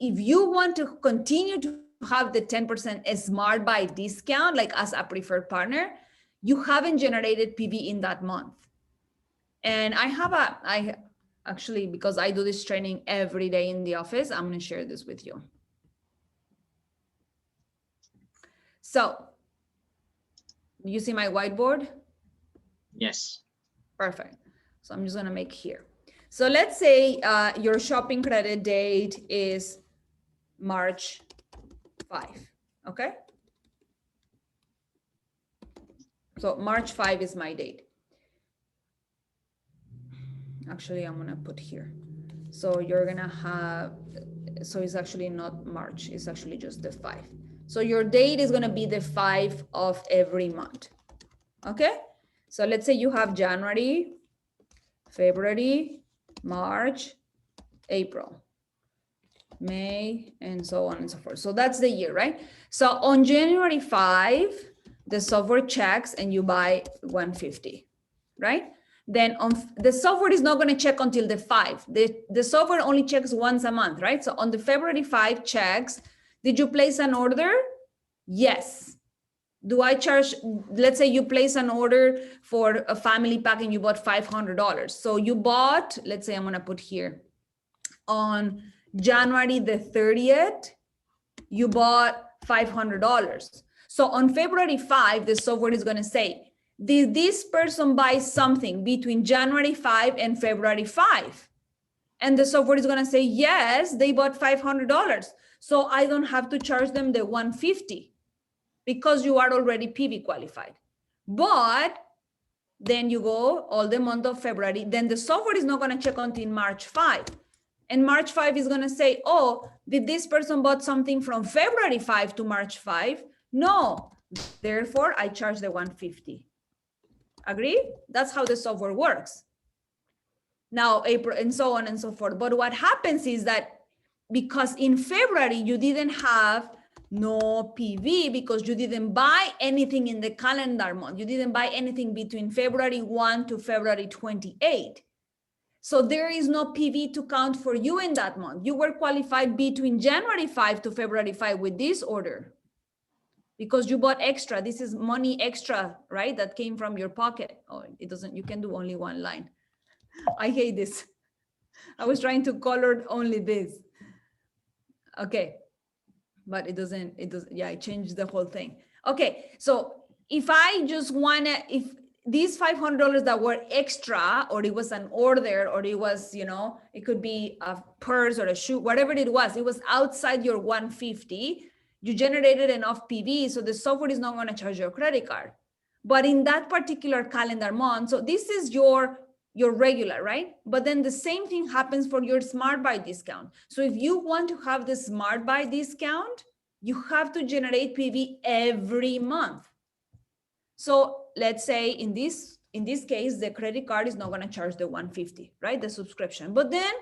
if you want to continue to have the 10% smart buy discount, like as a preferred partner, you haven't generated PV in that month. And I actually, because I do this training every day in the office, I'm going to share this with you. So you see my whiteboard? Yes. Perfect. So I'm just going to make here. So let's say your shopping credit date is March 5. Okay. So March 5 is my date. Actually, I'm going to put here. So you're going to have, so it's actually not March, it's actually just the 5. So your date is going to be the 5 of every month. Okay. So let's say you have January, February, March, April, May, and so on and so forth. So that's the year, right? So on January 5, the software checks and you buy 150, right? Then on the software is not going to check until the 5. The software only checks once a month, right? So on the February 5 checks, did you place an order? Yes. Do I charge, let's say you place an order for a family pack and you bought $500. So you bought, let's say I'm gonna put here, on January the 30th, you bought $500. So on February 5, the software is gonna say, did this person buy something between January 5 and February 5? And the software is gonna say, yes, they bought $500. So I don't have to charge them the 150 because you are already PV qualified. But then you go all the month of February, then the software is not gonna check until March 5. And March 5 is gonna say, oh, did this person bought something from February 5 to March 5? No, therefore I charge the 150. Agree? That's how the software works. Now, April, and so on and so forth. But what happens is that because in February you didn't have no PV because you didn't buy anything in the calendar month. You didn't buy anything between February 1 to February 28. So there is no PV to count for you in that month. You were qualified between January 5 to February 5 with this order because you bought extra. This is money extra, right? That came from your pocket. Oh, it doesn't, you can do only one line. I hate this. I was trying to color only this. Okay. But it doesn't, yeah, I changed the whole thing. Okay. So if I just wanna, if these $500 that were extra, or it was an order, or it was, you know, it could be a purse or a shoe, whatever it was outside your 150, you generated enough PV. So the software is not gonna charge your credit card. But in that particular calendar month, so this is your regular, right? But then the same thing happens for your Smart Buy discount. So if you want to have the Smart Buy discount, you have to generate PV every month. So let's say in this case, the credit card is not going to charge the 150, right? The subscription. But then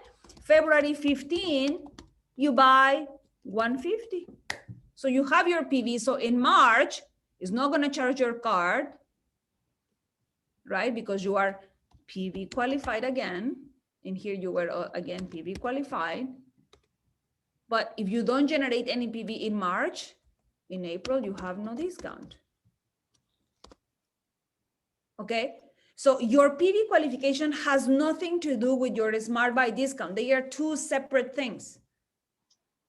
February 15, you buy 150. So you have your PV. So in March, it's not going to charge your card, right? Because you are PV qualified again. In here, you were again PV qualified. But if you don't generate any PV in March, in April, you have no discount. Okay, so your PV qualification has nothing to do with your Smart Buy discount. They are two separate things.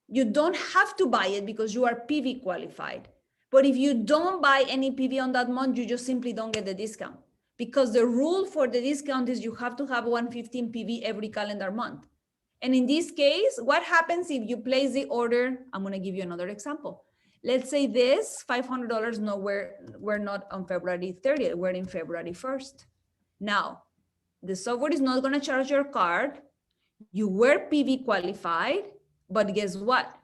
You don't have to buy it because you are PV qualified. But if you don't buy any PV on that month, you just simply don't get the discount. Because the rule for the discount is you have to have 115 PV every calendar month. And in this case, what happens if you place the order? I'm going to give you another example. Let's say this $500, no, we're not on February 30th, we're in February 1st. Now, the software is not going to charge your card. You were PV qualified, but guess what?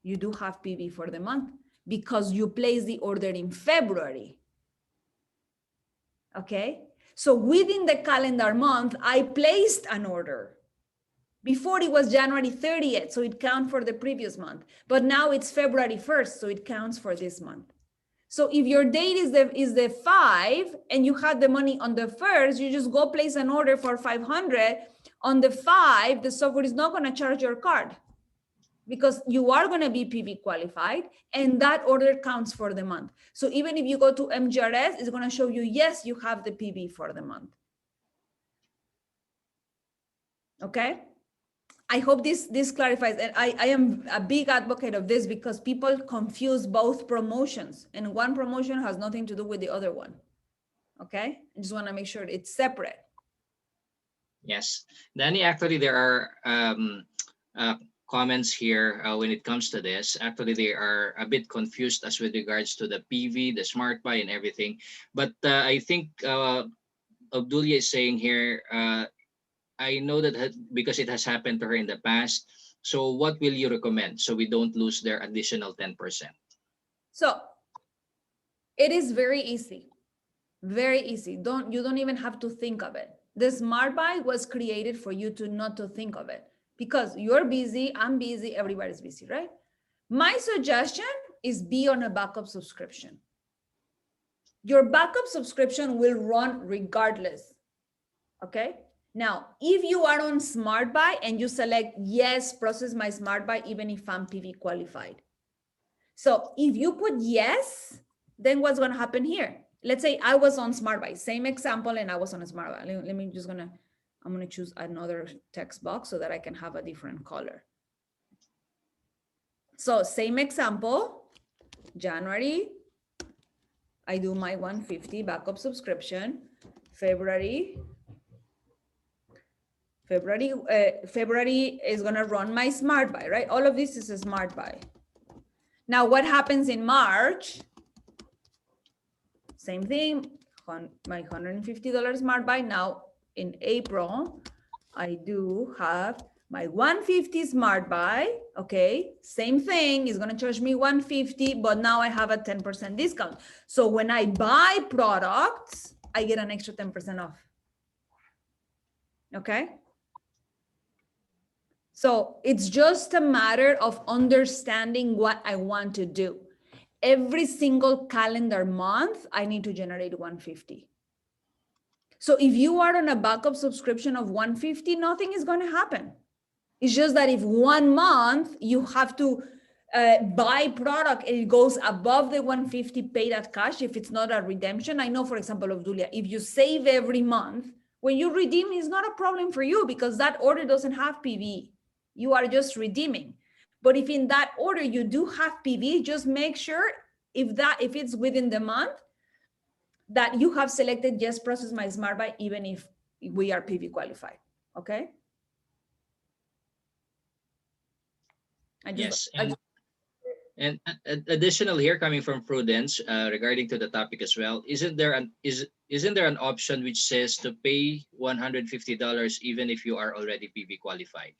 You do have PV for the month because you placed the order in February. Okay, so within the calendar month, I placed an order. Before it was January 30th, so it counts for the previous month. But now it's February 1st, so it counts for this month. So if your date is the 5 and you had the money on the 1st, you just go place an order for 500. On the 5, the software is not going to charge your card because you are going to be PV qualified and that order counts for the month. So even if you go to MGRS, it's going to show you, yes, you have the PV for the month. Okay. I hope this clarifies. And I am a big advocate of this because people confuse both promotions and one promotion has nothing to do with the other one. Okay. I just want to make sure it's separate. Yes. Danny, actually, there are comments here when it comes to this. Actually, they are a bit confused as with regards to the PV, the Smart Buy and everything. But I think Obdulia is saying here, I know that because it has happened to her in the past. So what will you recommend so we don't lose their additional 10%? So it is very easy. Very easy. You don't even have to think of it. The Smart Buy was created for you to not to think of it because you're busy, I'm busy, everybody's busy, right? My suggestion is be on a backup subscription. Your backup subscription will run regardless. Okay. Now, if you are on Smart Buy and you select yes, process my Smart Buy, even if I'm PV qualified. So if you put yes, then what's going to happen here? Let's say I was on Smart Buy, same example, and I was on a Smart Buy. Let me just I'm going to choose another text box so that I can have a different color. So same example, January, I do my 150 backup subscription. February is going to run my Smart Buy, right? All of this is a Smart Buy. Now, what happens in March? Same thing, my $150 Smart Buy. Now, in April, I do have my 150 Smart Buy. Okay, same thing, is going to charge me 150, but now I have a 10% discount. So when I buy products, I get an extra 10% off. Okay. So it's just a matter of understanding what I want to do. Every single calendar month, I need to generate 150. So if you are on a backup subscription of 150, nothing is going to happen. It's just that if 1 month you have to buy product and it goes above the 150 paid at cash, if it's not a redemption. I know, for example, of Julia, if you save every month, when you redeem, it's not a problem for you because that order doesn't have PV. You are just redeeming. But if in that order you do have PV, just make sure if it's within the month that you have selected just process my Smart Buy, even if we are PV qualified. Okay. Yes, and additional here coming from Prudence regarding to the topic as well. Isn't there an option which says to pay $150 even if you are already PV qualified?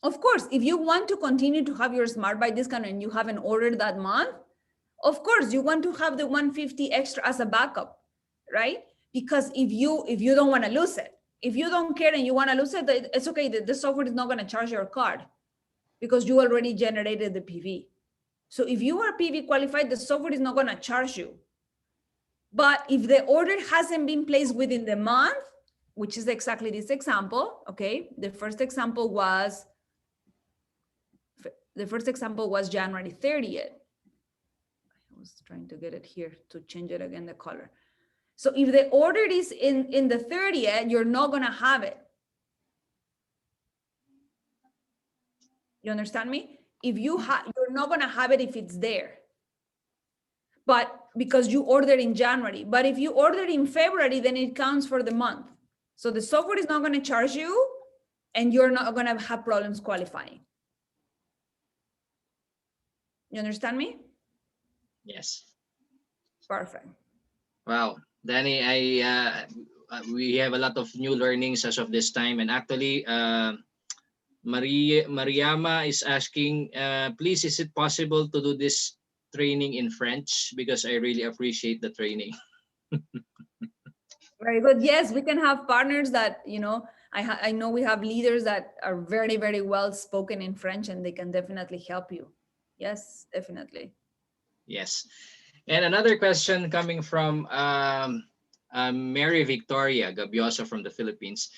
Of course, if you want to continue to have your Smart Buy discount and you haven't ordered that month, of course you want to have the 150 extra as a backup, right? Because if you don't want to lose it, if you don't care and you want to lose it, it's okay. The software is not going to charge your card because you already generated the PV. So if you are PV qualified, the software is not going to charge you. But if the order hasn't been placed within the month, which is exactly this example, okay? The first example was January 30th. I was trying to get it here to change it again, the color. So if the order is in the 30th, you're not going to have it. You understand me? If you're not going to have it if it's there. But because you ordered in January, but if you ordered in February, then it counts for the month. So the software is not going to charge you and you're not going to have problems qualifying. You understand me? Yes. Perfect. Wow, Danny, we have a lot of new learnings as of this time, and actually, Mariama is asking, please, is it possible to do this training in French? Because I really appreciate the training. Very good. Yes, we can have partners that, I know we have leaders that are very, very well spoken in French and they can definitely help you. Yes, definitely. Yes. And another question coming from Mary Victoria Gabiosa from the Philippines.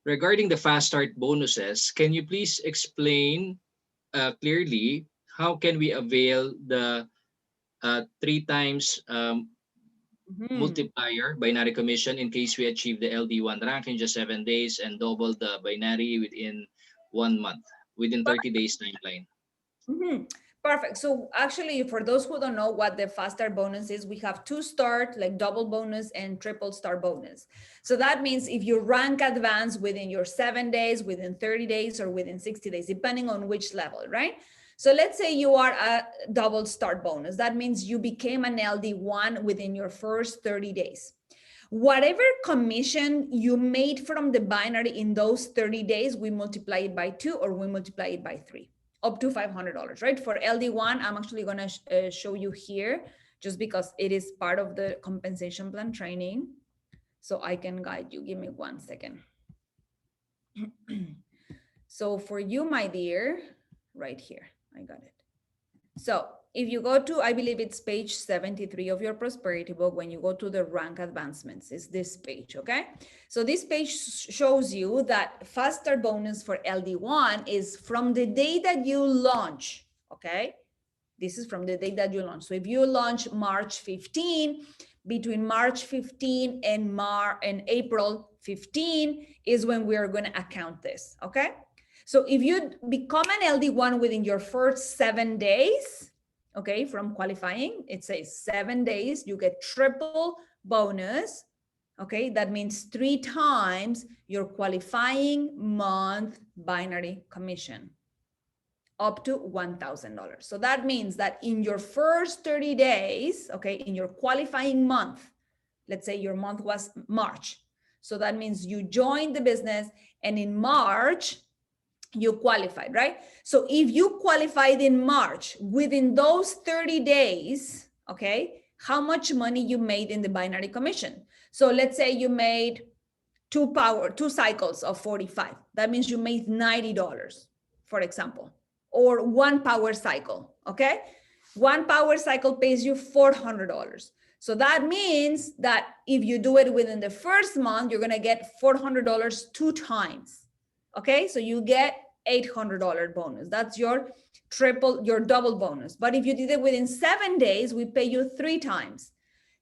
Regarding the fast start bonuses, can you please explain clearly how can we avail the 3 times multiplier binary commission in case we achieve the LD1 rank in just 7 days and double the binary within 1 month, within 30 days timeline? Perfect. So actually, for those who don't know what the fast start bonus is, we have 2 start, like double bonus and triple star bonus. So that means if you rank advanced within your 7 days, within 30 days, or within 60 days, depending on which level, right? So let's say you are a double start bonus. That means you became an LD1 within your first 30 days. Whatever commission you made from the binary in those 30 days, we multiply it by 2 or we multiply it by 3. Up to $500, right? For LD1, I'm actually going to show you here just because it is part of the compensation plan training. So I can guide you. Give me 1 second. So for you, my dear, right here, I got it. So if you go to, I believe it's page 73 of your prosperity book, when you go to the rank advancements, is this page, okay? So this page shows you that fast start bonus for LD1 is from the day that you launch, okay? This is from the date that you launch. So if you launch March 15, between March 15 and April 15 is when we are going to account this. Okay. So if you become an LD1 within your first 7 days, okay, from qualifying, it says 7 days, you get triple bonus. Okay, that means 3 times your qualifying month binary commission, up to $1,000. So that means that in your first 30 days, okay, in your qualifying month, let's say your month was March. So that means you joined the business and in March, you qualified, right? So if you qualified in March, within those 30 days, okay, how much money you made in the binary commission? So let's say you made two cycles of 45. That means you made $90, for example, or one power cycle, okay? One power cycle pays you $400. So that means that if you do it within the first month, you're gonna get $400 2 times, okay? So you get $800 bonus. That's your double bonus. But if you did it within 7 days, we pay you 3 times.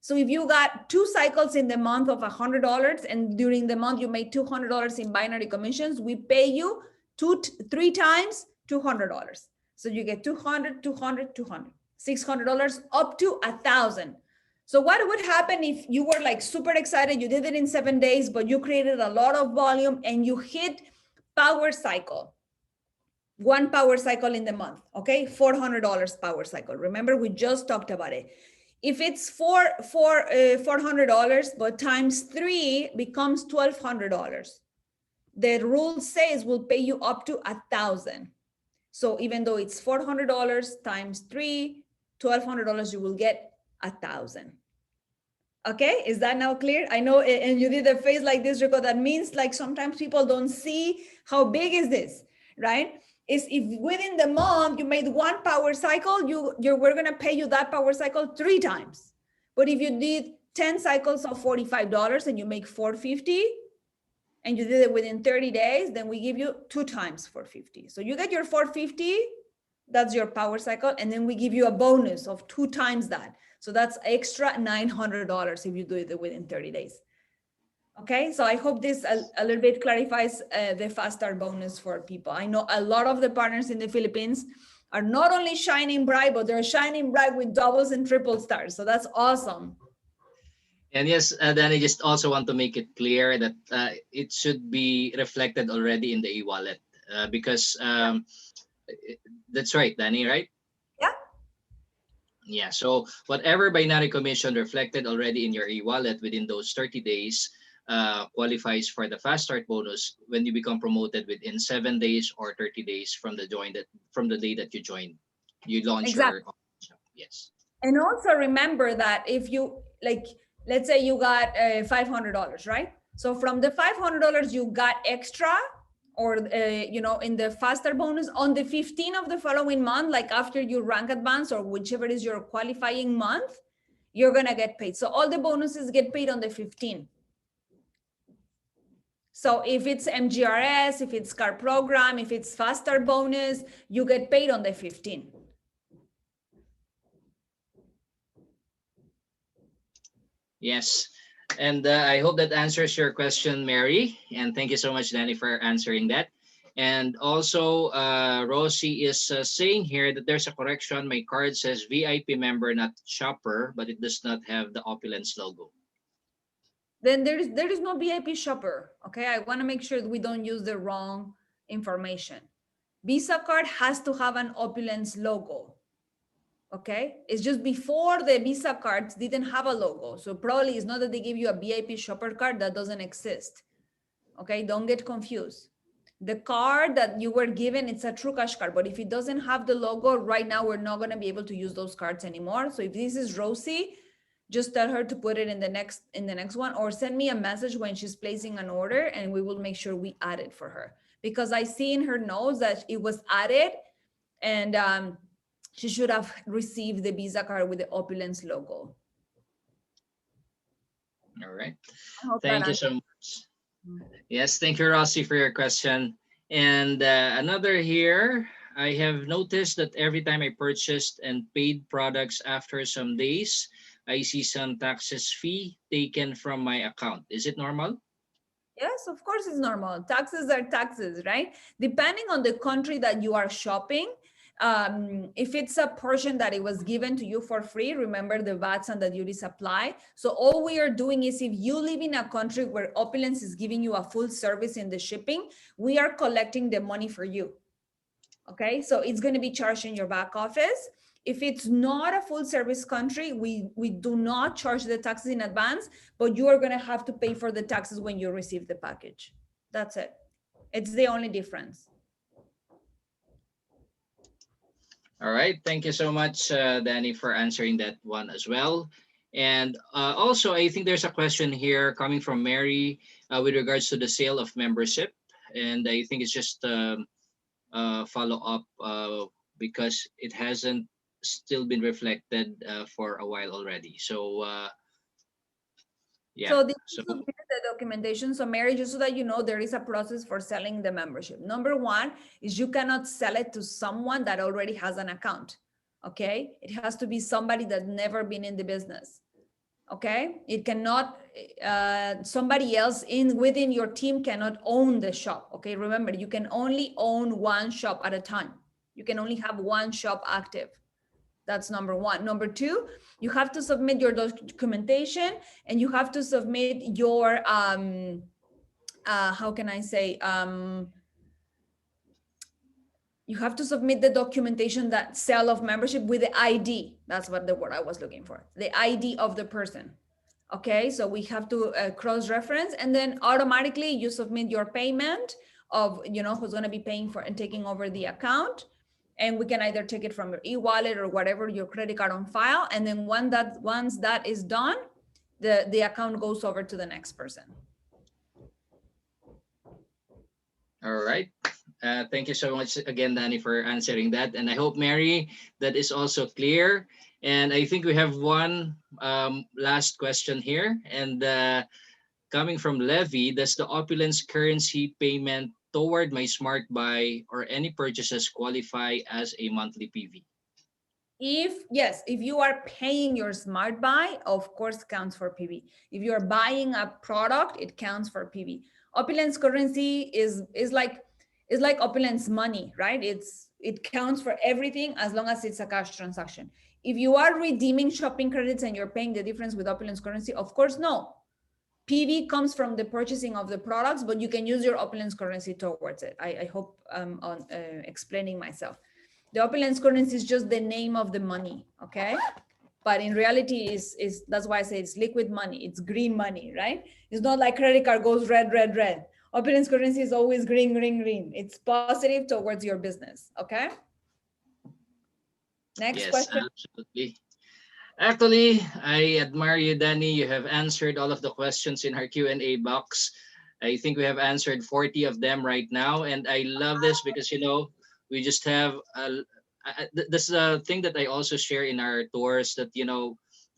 So if you got 2 cycles in the month of $100 and during the month you made $200 in binary commissions, we pay you 3 times $200. So you get 200, 200, 200, $600 up to 1,000. So what would happen if you were like super excited, you did it in 7 days, but you created a lot of volume and you hit power cycle, one power cycle in the month, okay? $400 power cycle. Remember, we just talked about it. If it's $400, but times 3 becomes $1,200. The rule says we'll pay you up to 1,000. So even though it's $400 times 3, $1,200, you will get 1,000. Okay, is that now clear? I know, and you did a face like this, Rico. That means like sometimes people don't see how big is this, right? Is if within the month you made one power cycle, we're gonna pay you that power cycle 3 times. But if you did 10 cycles of $45 and you make $450, and you did it within 30 days, then we give you 2 times $450. So you get your $450, that's your power cycle, and then we give you a bonus of 2 times that. So that's extra $900 if you do it within 30 days. Okay, so I hope this a little bit clarifies the fast start bonus for people. I know a lot of the partners in the Philippines are not only shining bright, but they're shining bright with doubles and triple stars. So that's awesome. And yes, Danny, just also want to make it clear that it should be reflected already in the e-wallet because that's right, Danny, right? Yeah. Yeah, so whatever binary commission reflected already in your e-wallet within those 30 days qualifies for the fast start bonus when you become promoted within 7 days or 30 days from the day that you joined. You launch Exactly. your yes. And also remember that if you like, let's say you got $500, right? So from the $500 you got extra, or in the faster bonus on the 15th of the following month, like after you rank advance or whichever is your qualifying month, you're gonna get paid. So all the bonuses get paid on the 15th. So if it's MGRS, if it's car program, if it's faster bonus, you get paid on the 15th. Yes. And I hope that answers your question, Mary. And thank you so much, Danny, for answering that. And also, Rosie is saying here that there's a correction. My card says VIP member, not shopper, but it does not have the Opulence logo. Then there is no VIP shopper. Okay, I want to make sure that we don't use the wrong information. Visa card has to have an Opulence logo. Okay, it's just before the Visa cards didn't have a logo, so probably it's not that they give you a VIP shopper card that doesn't exist. Okay, don't get confused. The card that you were given, it's a True Cash card, but if it doesn't have the logo right now, we're not going to be able to use those cards anymore. So if this is Rosie, just tell her to put it in the next one, or send me a message when she's placing an order and we will make sure we add it for her, because I see in her notes that it was added and she should have received the Visa card with the Opulence logo. All right. Thank Thank you so much. Yes, thank you, Rossi, for your question. And another here, I have noticed that every time I purchased and paid products after some days, I see some taxes fee taken from my account. Is it normal? Yes, of course it's normal. Taxes are taxes, right? Depending on the country that you are shopping, if it's a portion that it was given to you for free, remember the VATs and the duties apply. So all we are doing is if you live in a country where Opulence is giving you a full service in the shipping, we are collecting the money for you. Okay, so it's going to be charged in your back office. If it's not a full service country, we do not charge the taxes in advance, but you are going to have to pay for the taxes when you receive the package. That's it. It's the only difference. All right. Thank you so much, Danny, for answering that one as well. And also, I think there's a question here coming from Mary with regards to the sale of membership. And I think it's just follow up because it hasn't still been reflected for a while already. So, yeah. So this So, is submit the documentation. So Mary, just so that you know, there is a process for selling the membership. Number one is you cannot sell it to someone that already has an account. Okay, it has to be somebody that's never been in the business. Okay, it cannot somebody else in within your team cannot own the shop. Okay, remember you can only own one shop at a time. You can only have one shop active. That's number one. Number two, you have to submit your documentation and you have to submit your how can I say you have to submit the documentation that sale of membership with the ID. That's what the word I was looking for. The ID of the person. Okay, so we have to cross-reference, and then automatically you submit your payment of who's going to be paying for and taking over the account, and we can either take it from your e-wallet or whatever your credit card on file, and then once that is done, the account goes over to the next person. all right. Thank you so much again, Danny, for answering that. And I hope, Mary, that is also clear. And I think we have one last question here. And coming from Levy, does the Opulence currency payment toward my Smart Buy or any purchases qualify as a monthly PV? If you are paying your smart buy, of course counts for PV. If you're buying a product, it counts for PV. Opulence currency is like Opulence money, right? It counts for everything as long as it's a cash transaction. If you are redeeming shopping credits and you're paying the difference with Opulence currency, of course no. PV comes from the purchasing of the products, but you can use your Opulence currency towards it. I hope I'm on explaining myself. The Opulence currency is just the name of the money, okay? But in reality, is that's why I say it's liquid money. It's green money, right? It's not like credit card goes red, red, red. Opulence currency is always green, green, green. It's positive towards your business, okay? Next Yes, question. absolutely. Actually, I admire you, Danny. You have answered all of the questions in our Q&A box. I think we have answered 40 of them right now. And I love this because, we just have, this is a thing that I also share in our tours that,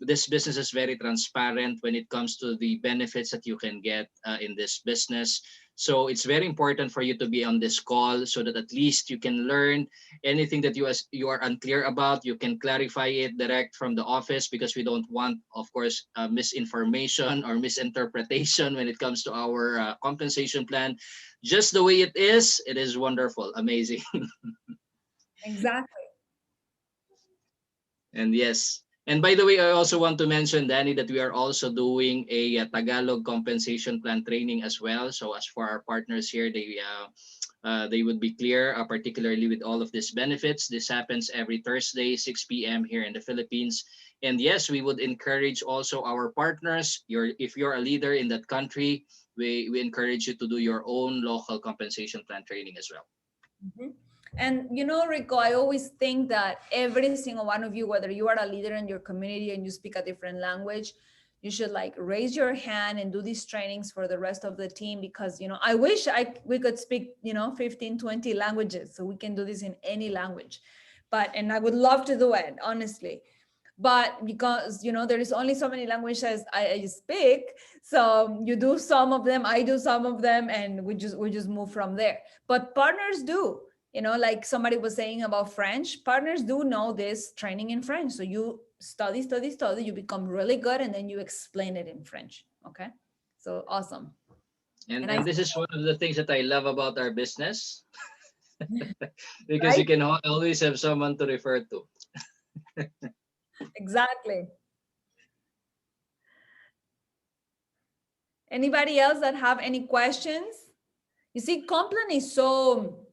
this business is very transparent when it comes to the benefits that you can get in this business. So it's very important for you to be on this call so that at least you can learn anything that you are unclear about. You can clarify it direct from the office because we don't want, of course, misinformation or misinterpretation when it comes to our compensation plan. Just the way it is wonderful, amazing. Exactly. And yes. And by the way, I also want to mention, Danny, that we are also doing a Tagalog compensation plan training as well. So as for our partners here, they would be clear, particularly with all of these benefits. This happens every Thursday, 6 p.m. here in the Philippines. And yes, we would encourage also our partners. If you're a leader in that country, we encourage you to do your own local compensation plan training as well. Mhm. And Rico, I always think that every single one of you, whether you are a leader in your community and you speak a different language, you should like raise your hand and do these trainings for the rest of the team because I wish we could speak 15, 20 languages so we can do this in any language. And I would love to do it, honestly. But because there is only so many languages I speak, so you do some of them, I do some of them, and we just move from there. But partners do. Like somebody was saying about French, partners do know this training in French. So you study, study, study, you become really good, and then you explain it in French. Okay. So awesome. And And I, and this is one of the things that I love about our business because you right? can always have someone to refer to. Exactly. Anybody else that have any questions? You see, Complan is so,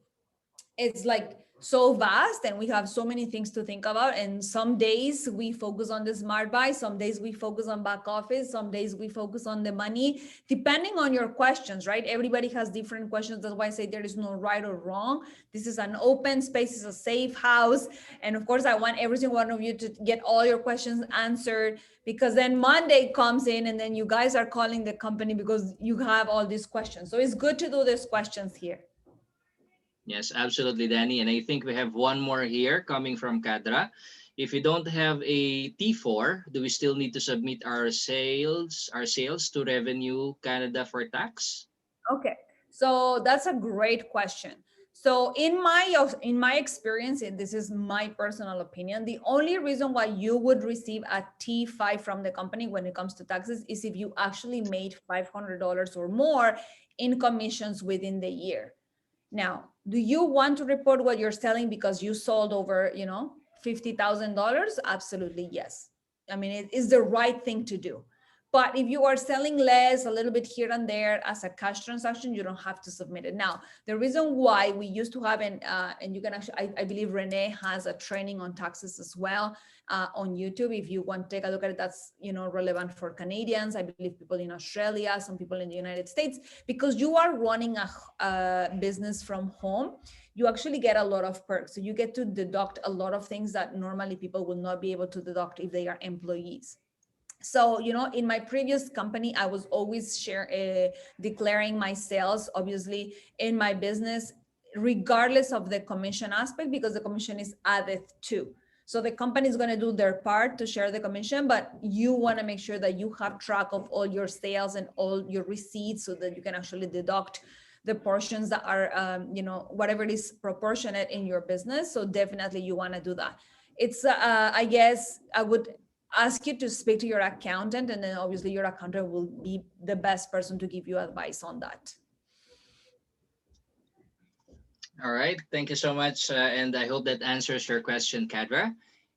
it's like so vast, and we have so many things to think about. And some days we focus on the smart buy, some days we focus on back office, some days we focus on the money, depending on your questions, right? Everybody has different questions. That's why I say there is no right or wrong. This is an open space, it's a safe house. And of course, I want every single one of you to get all your questions answered, because then Monday comes in and then you guys are calling the company because you have all these questions. So it's good to do these questions here. Yes, absolutely, Danny. And I think we have one more here coming from Kadra. If we don't have a T4, do we still need to submit our sales to Revenue Canada for tax? Okay, so that's a great question. So in my experience, and this is my personal opinion, the only reason why you would receive a T5 from the company when it comes to taxes is if you actually made $500 or more in commissions within the year. Now, do you want to report what you're selling because you sold over, $50,000? Absolutely, yes. I mean, it is the right thing to do. But if you are selling less, a little bit here and there as a cash transaction, you don't have to submit it. Now, the reason why we used to have and you can actually, I believe Renee has a training on taxes as well on YouTube. If you want to take a look at it, that's relevant for Canadians. I believe people in Australia, some people in the United States, because you are running a business from home. You actually get a lot of perks. So you get to deduct a lot of things that normally people will not be able to deduct if they are employees. So in my previous company, I was always declaring my sales, obviously, in my business, regardless of the commission aspect, because the commission is added to. So the company is going to do their part to share the commission, but you want to make sure that you have track of all your sales and all your receipts so that you can actually deduct the portions that are whatever it is proportionate in your business. So definitely you want to do that. It's I guess I would ask you to speak to your accountant, and then obviously your accountant will be the best person to give you advice on that. All right. Thank you so much. And I hope that answers your question, Kadra.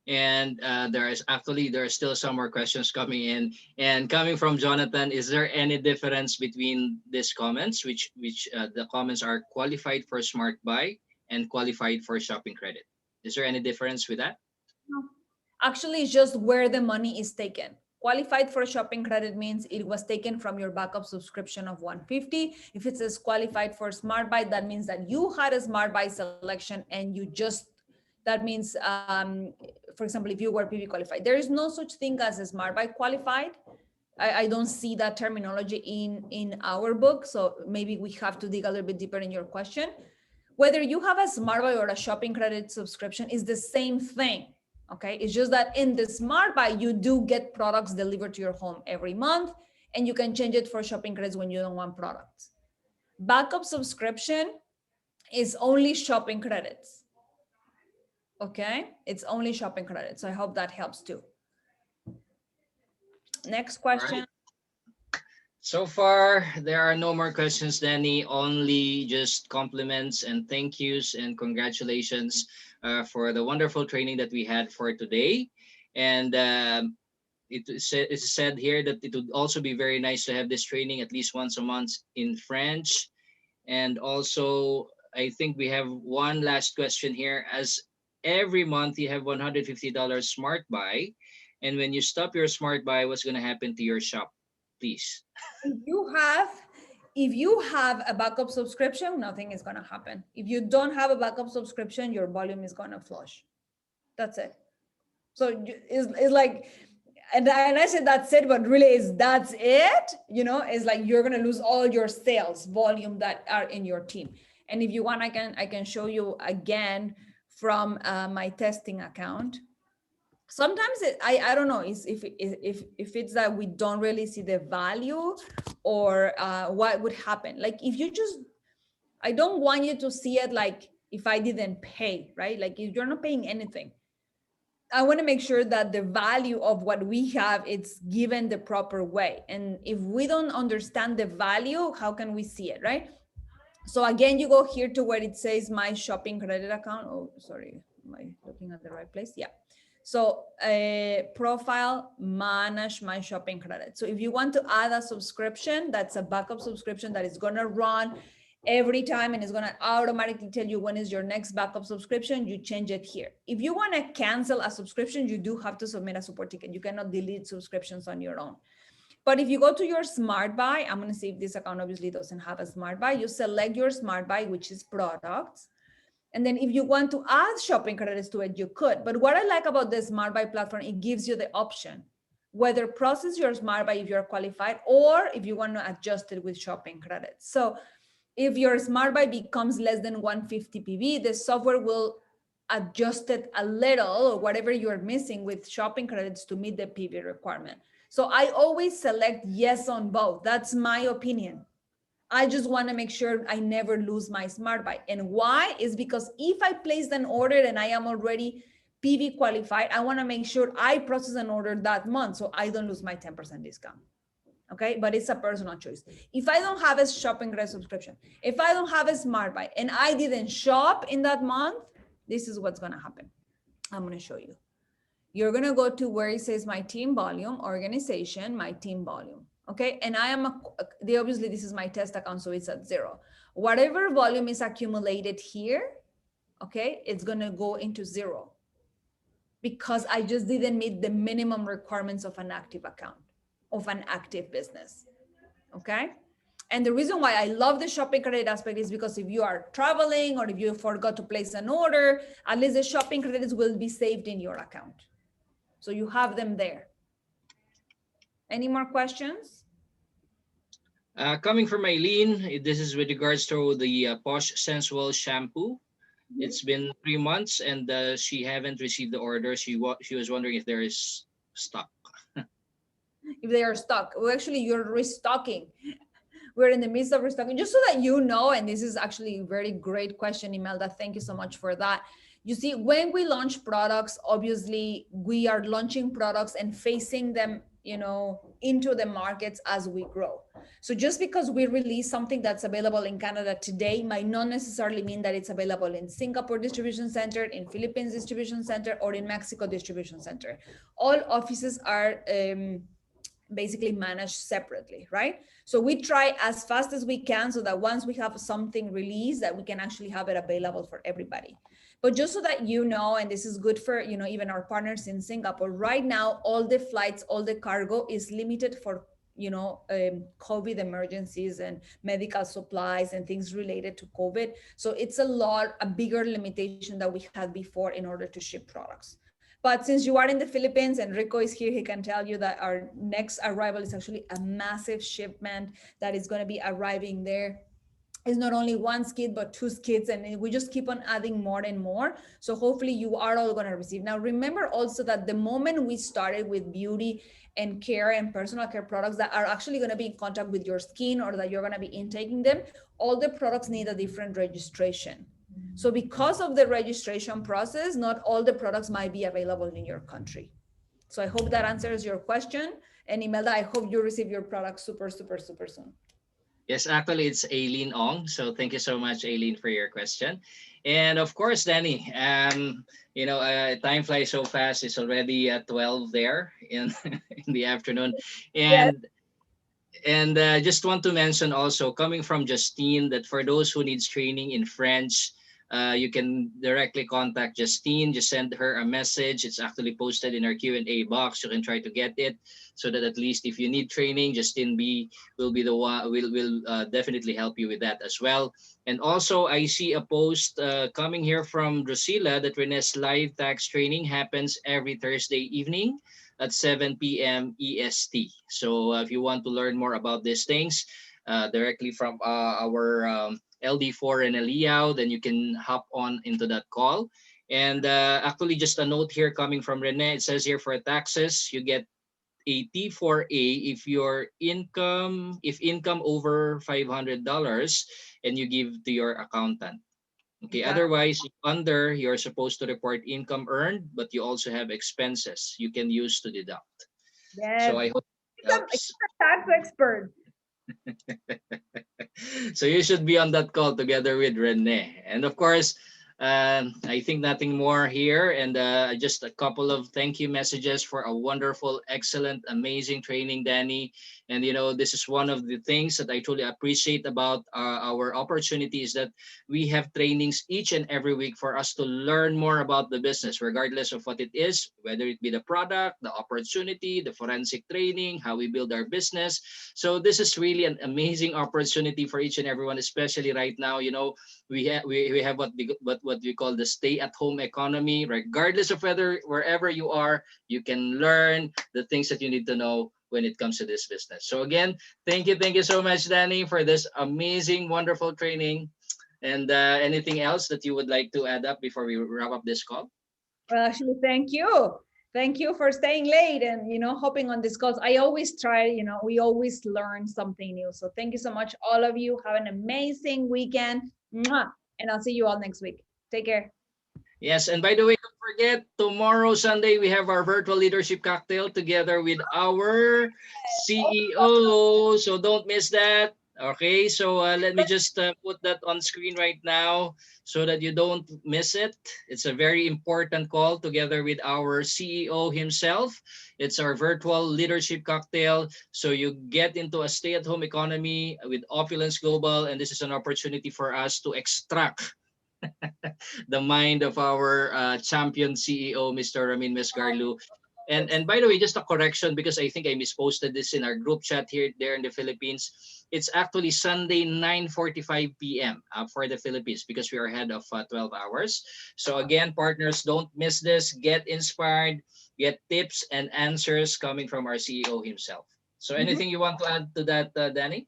And there are still some more questions coming in. And coming from Jonathan, is there any difference between these comments, which the comments are qualified for smart buy and qualified for shopping credit? Is there any difference with that? No. Actually, it's just where the money is taken. Qualified for shopping credit means it was taken from your backup subscription of 150. If it says qualified for smart buy, that means that you had a smart buy selection and you just, that means, for example, if you were PV qualified, there is no such thing as a smart buy qualified. I don't see that terminology in our book. So maybe we have to dig a little bit deeper in your question. Whether you have a smart buy or a shopping credit subscription is the same thing. Okay, it's just that in the smart buy you do get products delivered to your home every month, and you can change it for shopping credits when you don't want products. Backup subscription is only shopping credits. Okay, it's only shopping credits. So I hope that helps too. Next All right. question. So far, there are no more questions, Danny. Only just compliments and thank yous and congratulations for the wonderful training that we had for today. And it's said here that it would also be very nice to have this training at least once a month in French. And also, I think we have one last question here. As every month you have $150 smart buy, and when you stop your smart buy, what's going to happen to your shop, please? If you have if you have a backup subscription, nothing is going to happen. If you don't have a backup subscription, your volume is going to flush. That's it. So it's like, and I said that's it, but really is that's it. It's like you're going to lose all your sales volume that are in your team. And if you want, I can show you again from my testing account. Sometimes I don't know if it's that we don't really see the value, or what would happen. Like if you just, I don't want you to see it like if I didn't pay, right? Like if you're not paying anything, I want to make sure that the value of what we have it's given the proper way. And if we don't understand the value, how can we see it, right? So again, you go here to where it says my shopping credit account. Oh, sorry, am I looking at the right place? Yeah. So profile, manage my shopping credit. So if you want to add a subscription, that's a backup subscription that is going to run every time and it's going to automatically tell you when is your next backup subscription. You change it here. If you want to cancel a subscription, you do have to submit a support ticket. You cannot delete subscriptions on your own. But if you go to your smart buy, I'm going to see if this account obviously doesn't have a smart buy. You select your smart buy, which is products. And then if you want to add shopping credits to it, you could. But what I like about the smart buy platform, it gives you the option whether process your smart buy if you're qualified or if you want to adjust it with shopping credits. So if your smart buy becomes less than 150 PV, the software will adjust it a little or whatever you're missing with shopping credits to meet the PV requirement. So I always select yes on both. That's my opinion. I just want to make sure I never lose my smart buy. And why is because if I placed an order and I am already PV qualified, I want to make sure I process an order that month so I don't lose my 10% discount. Okay, but it's a personal choice. If I don't have a shopping credit subscription, if I don't have a smart buy and I didn't shop in that month, this is what's going to happen. I'm going to show you. You're going to go to where it says my team volume, organization, my team volume. Okay. And I am, obviously this is my test account, so it's at 0. Whatever volume is accumulated here, okay, it's going to go into 0 because I just didn't meet the minimum requirements of an active account, of an active business. Okay. And the reason why I love the shopping credit aspect is because if you are traveling or if you forgot to place an order, at least the shopping credits will be saved in your account. So you have them there. Any more questions? Coming from Eileen, this is with regards to the Posh Sensual shampoo. It's been 3 months and she haven't received the order. She was wondering if there is stock. If they are stuck, well, actually, you're restocking. We're in the midst of restocking. Just so that you know, and this is actually a very great question, Imelda. Thank you so much for that. You see, when we launch products, obviously we are launching products and facing them, into the markets as we grow. So just because we release something that's available in Canada today might not necessarily mean that it's available in Singapore distribution center, in Philippines distribution center, or in Mexico distribution center. All offices are basically managed separately, right? So we try as fast as we can so that once we have something released that we can actually have it available for everybody. But just so that you know, and this is good for, even our partners in Singapore, right now, all the flights, all the cargo is limited for, COVID emergencies and medical supplies and things related to COVID. So it's a bigger limitation that we had before in order to ship products. But since you are in the Philippines and Rico is here, he can tell you that our next arrival is actually a massive shipment that is going to be arriving there. It's not only one skid, but 2 skids, and we just keep on adding more and more. So hopefully you are all going to receive. Now, remember also that the moment we started with beauty and care and personal care products that are actually going to be in contact with your skin or that you're going to be intaking them, all the products need a different registration. So because of the registration process, not all the products might be available in your country. So I hope that answers your question. And Imelda, I hope you receive your product super, super, super soon. Yes, actually, it's Aileen Ong. So thank you so much, Aileen, for your question. And of course, Danny, time flies so fast. It's already at 12 there in in the afternoon. Yes. And just want to mention also, coming from Justine, that for those who needs training in French, you can directly contact Justine. Just send her a message. It's actually posted in our Q&A box. You can try to get it, so that at least if you need training, Justine B will be the one will definitely help you with that as well. And also, I see a post coming here from Drusilla that Renee's live tax training happens every Thursday evening at 7 p.m. EST. So if you want to learn more about these things directly from our LD4 and Eliao, then you can hop on into that call. And actually, just a note here coming from Rene, it says here for taxes, you get a T4A if income over $500 and you give to your accountant. Okay, Got otherwise, under you're supposed to report income earned, but you also have expenses you can use to deduct. So yes. I hope it I'm helps. a tax expert. So you should be on that call together with Rene. And of course, I think nothing more here. And just a couple of thank you messages for a wonderful, excellent, amazing training, Danny. And this is one of the things that I truly appreciate about our opportunity is that we have trainings each and every week for us to learn more about the business, regardless of what it is, whether it be the product, the opportunity, the forensic training, how we build our business. So this is really an amazing opportunity for each and everyone, especially right now. We have what we call the stay-at-home economy. Regardless of whether wherever you are, you can learn the things that you need to know when it comes to this business. So again, thank you so much, Danny, for this amazing, wonderful training. And anything else that you would like to add up before we wrap up this call? Well, actually, thank you. Thank you for staying late and hopping on this calls. I always try, we always learn something new. So thank you so much, all of you. Have an amazing weekend. Mwah! And I'll see you all next week. Take care. Yes, and by the way, don't forget, tomorrow, Sunday, we have our virtual leadership cocktail together with our CEO. So don't miss that. Okay, so let me just put that on screen right now so that you don't miss it. It's a very important call together with our CEO himself. It's our virtual leadership cocktail. So you get into a stay-at-home economy with Opulence Global, and this is an opportunity for us to extract the mind of our champion CEO, Mr. Ramin Mesgarlu. And by the way, just a correction because I think I misposted this in our group chat here there in the Philippines. It's actually Sunday 9:45 p.m. For the Philippines because we are ahead of 12 hours. So again, partners, don't miss this. Get inspired, get tips and answers coming from our CEO himself. So Mhm. anything you want to add to that, Danny?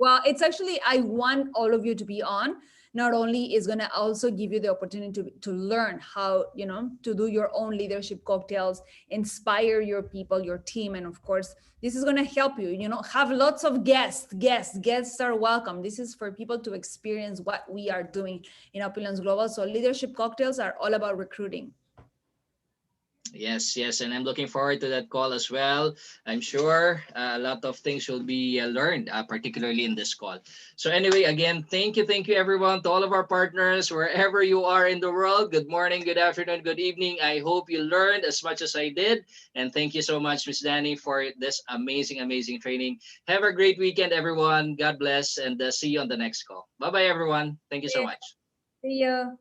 Well, it's actually, I want all of you to be on. Not only is going to also give you the opportunity to learn how, to do your own leadership cocktails, inspire your people, your team. And of course, this is going to help you, have lots of guests are welcome. This is for people to experience what we are doing in Opulence Global. So leadership cocktails are all about recruiting. Yes, yes, and I'm looking forward to that call as well. I'm sure a lot of things will be learned, particularly in this call. So anyway, again, thank you everyone to all of our partners, wherever you are in the world. Good morning, good afternoon, good evening. I hope you learned as much as I did. And thank you so much, Miss Danny, for this amazing training. Have a great weekend, everyone. God bless, and see you on the next call. Bye-bye, everyone. Thank you so much. See ya.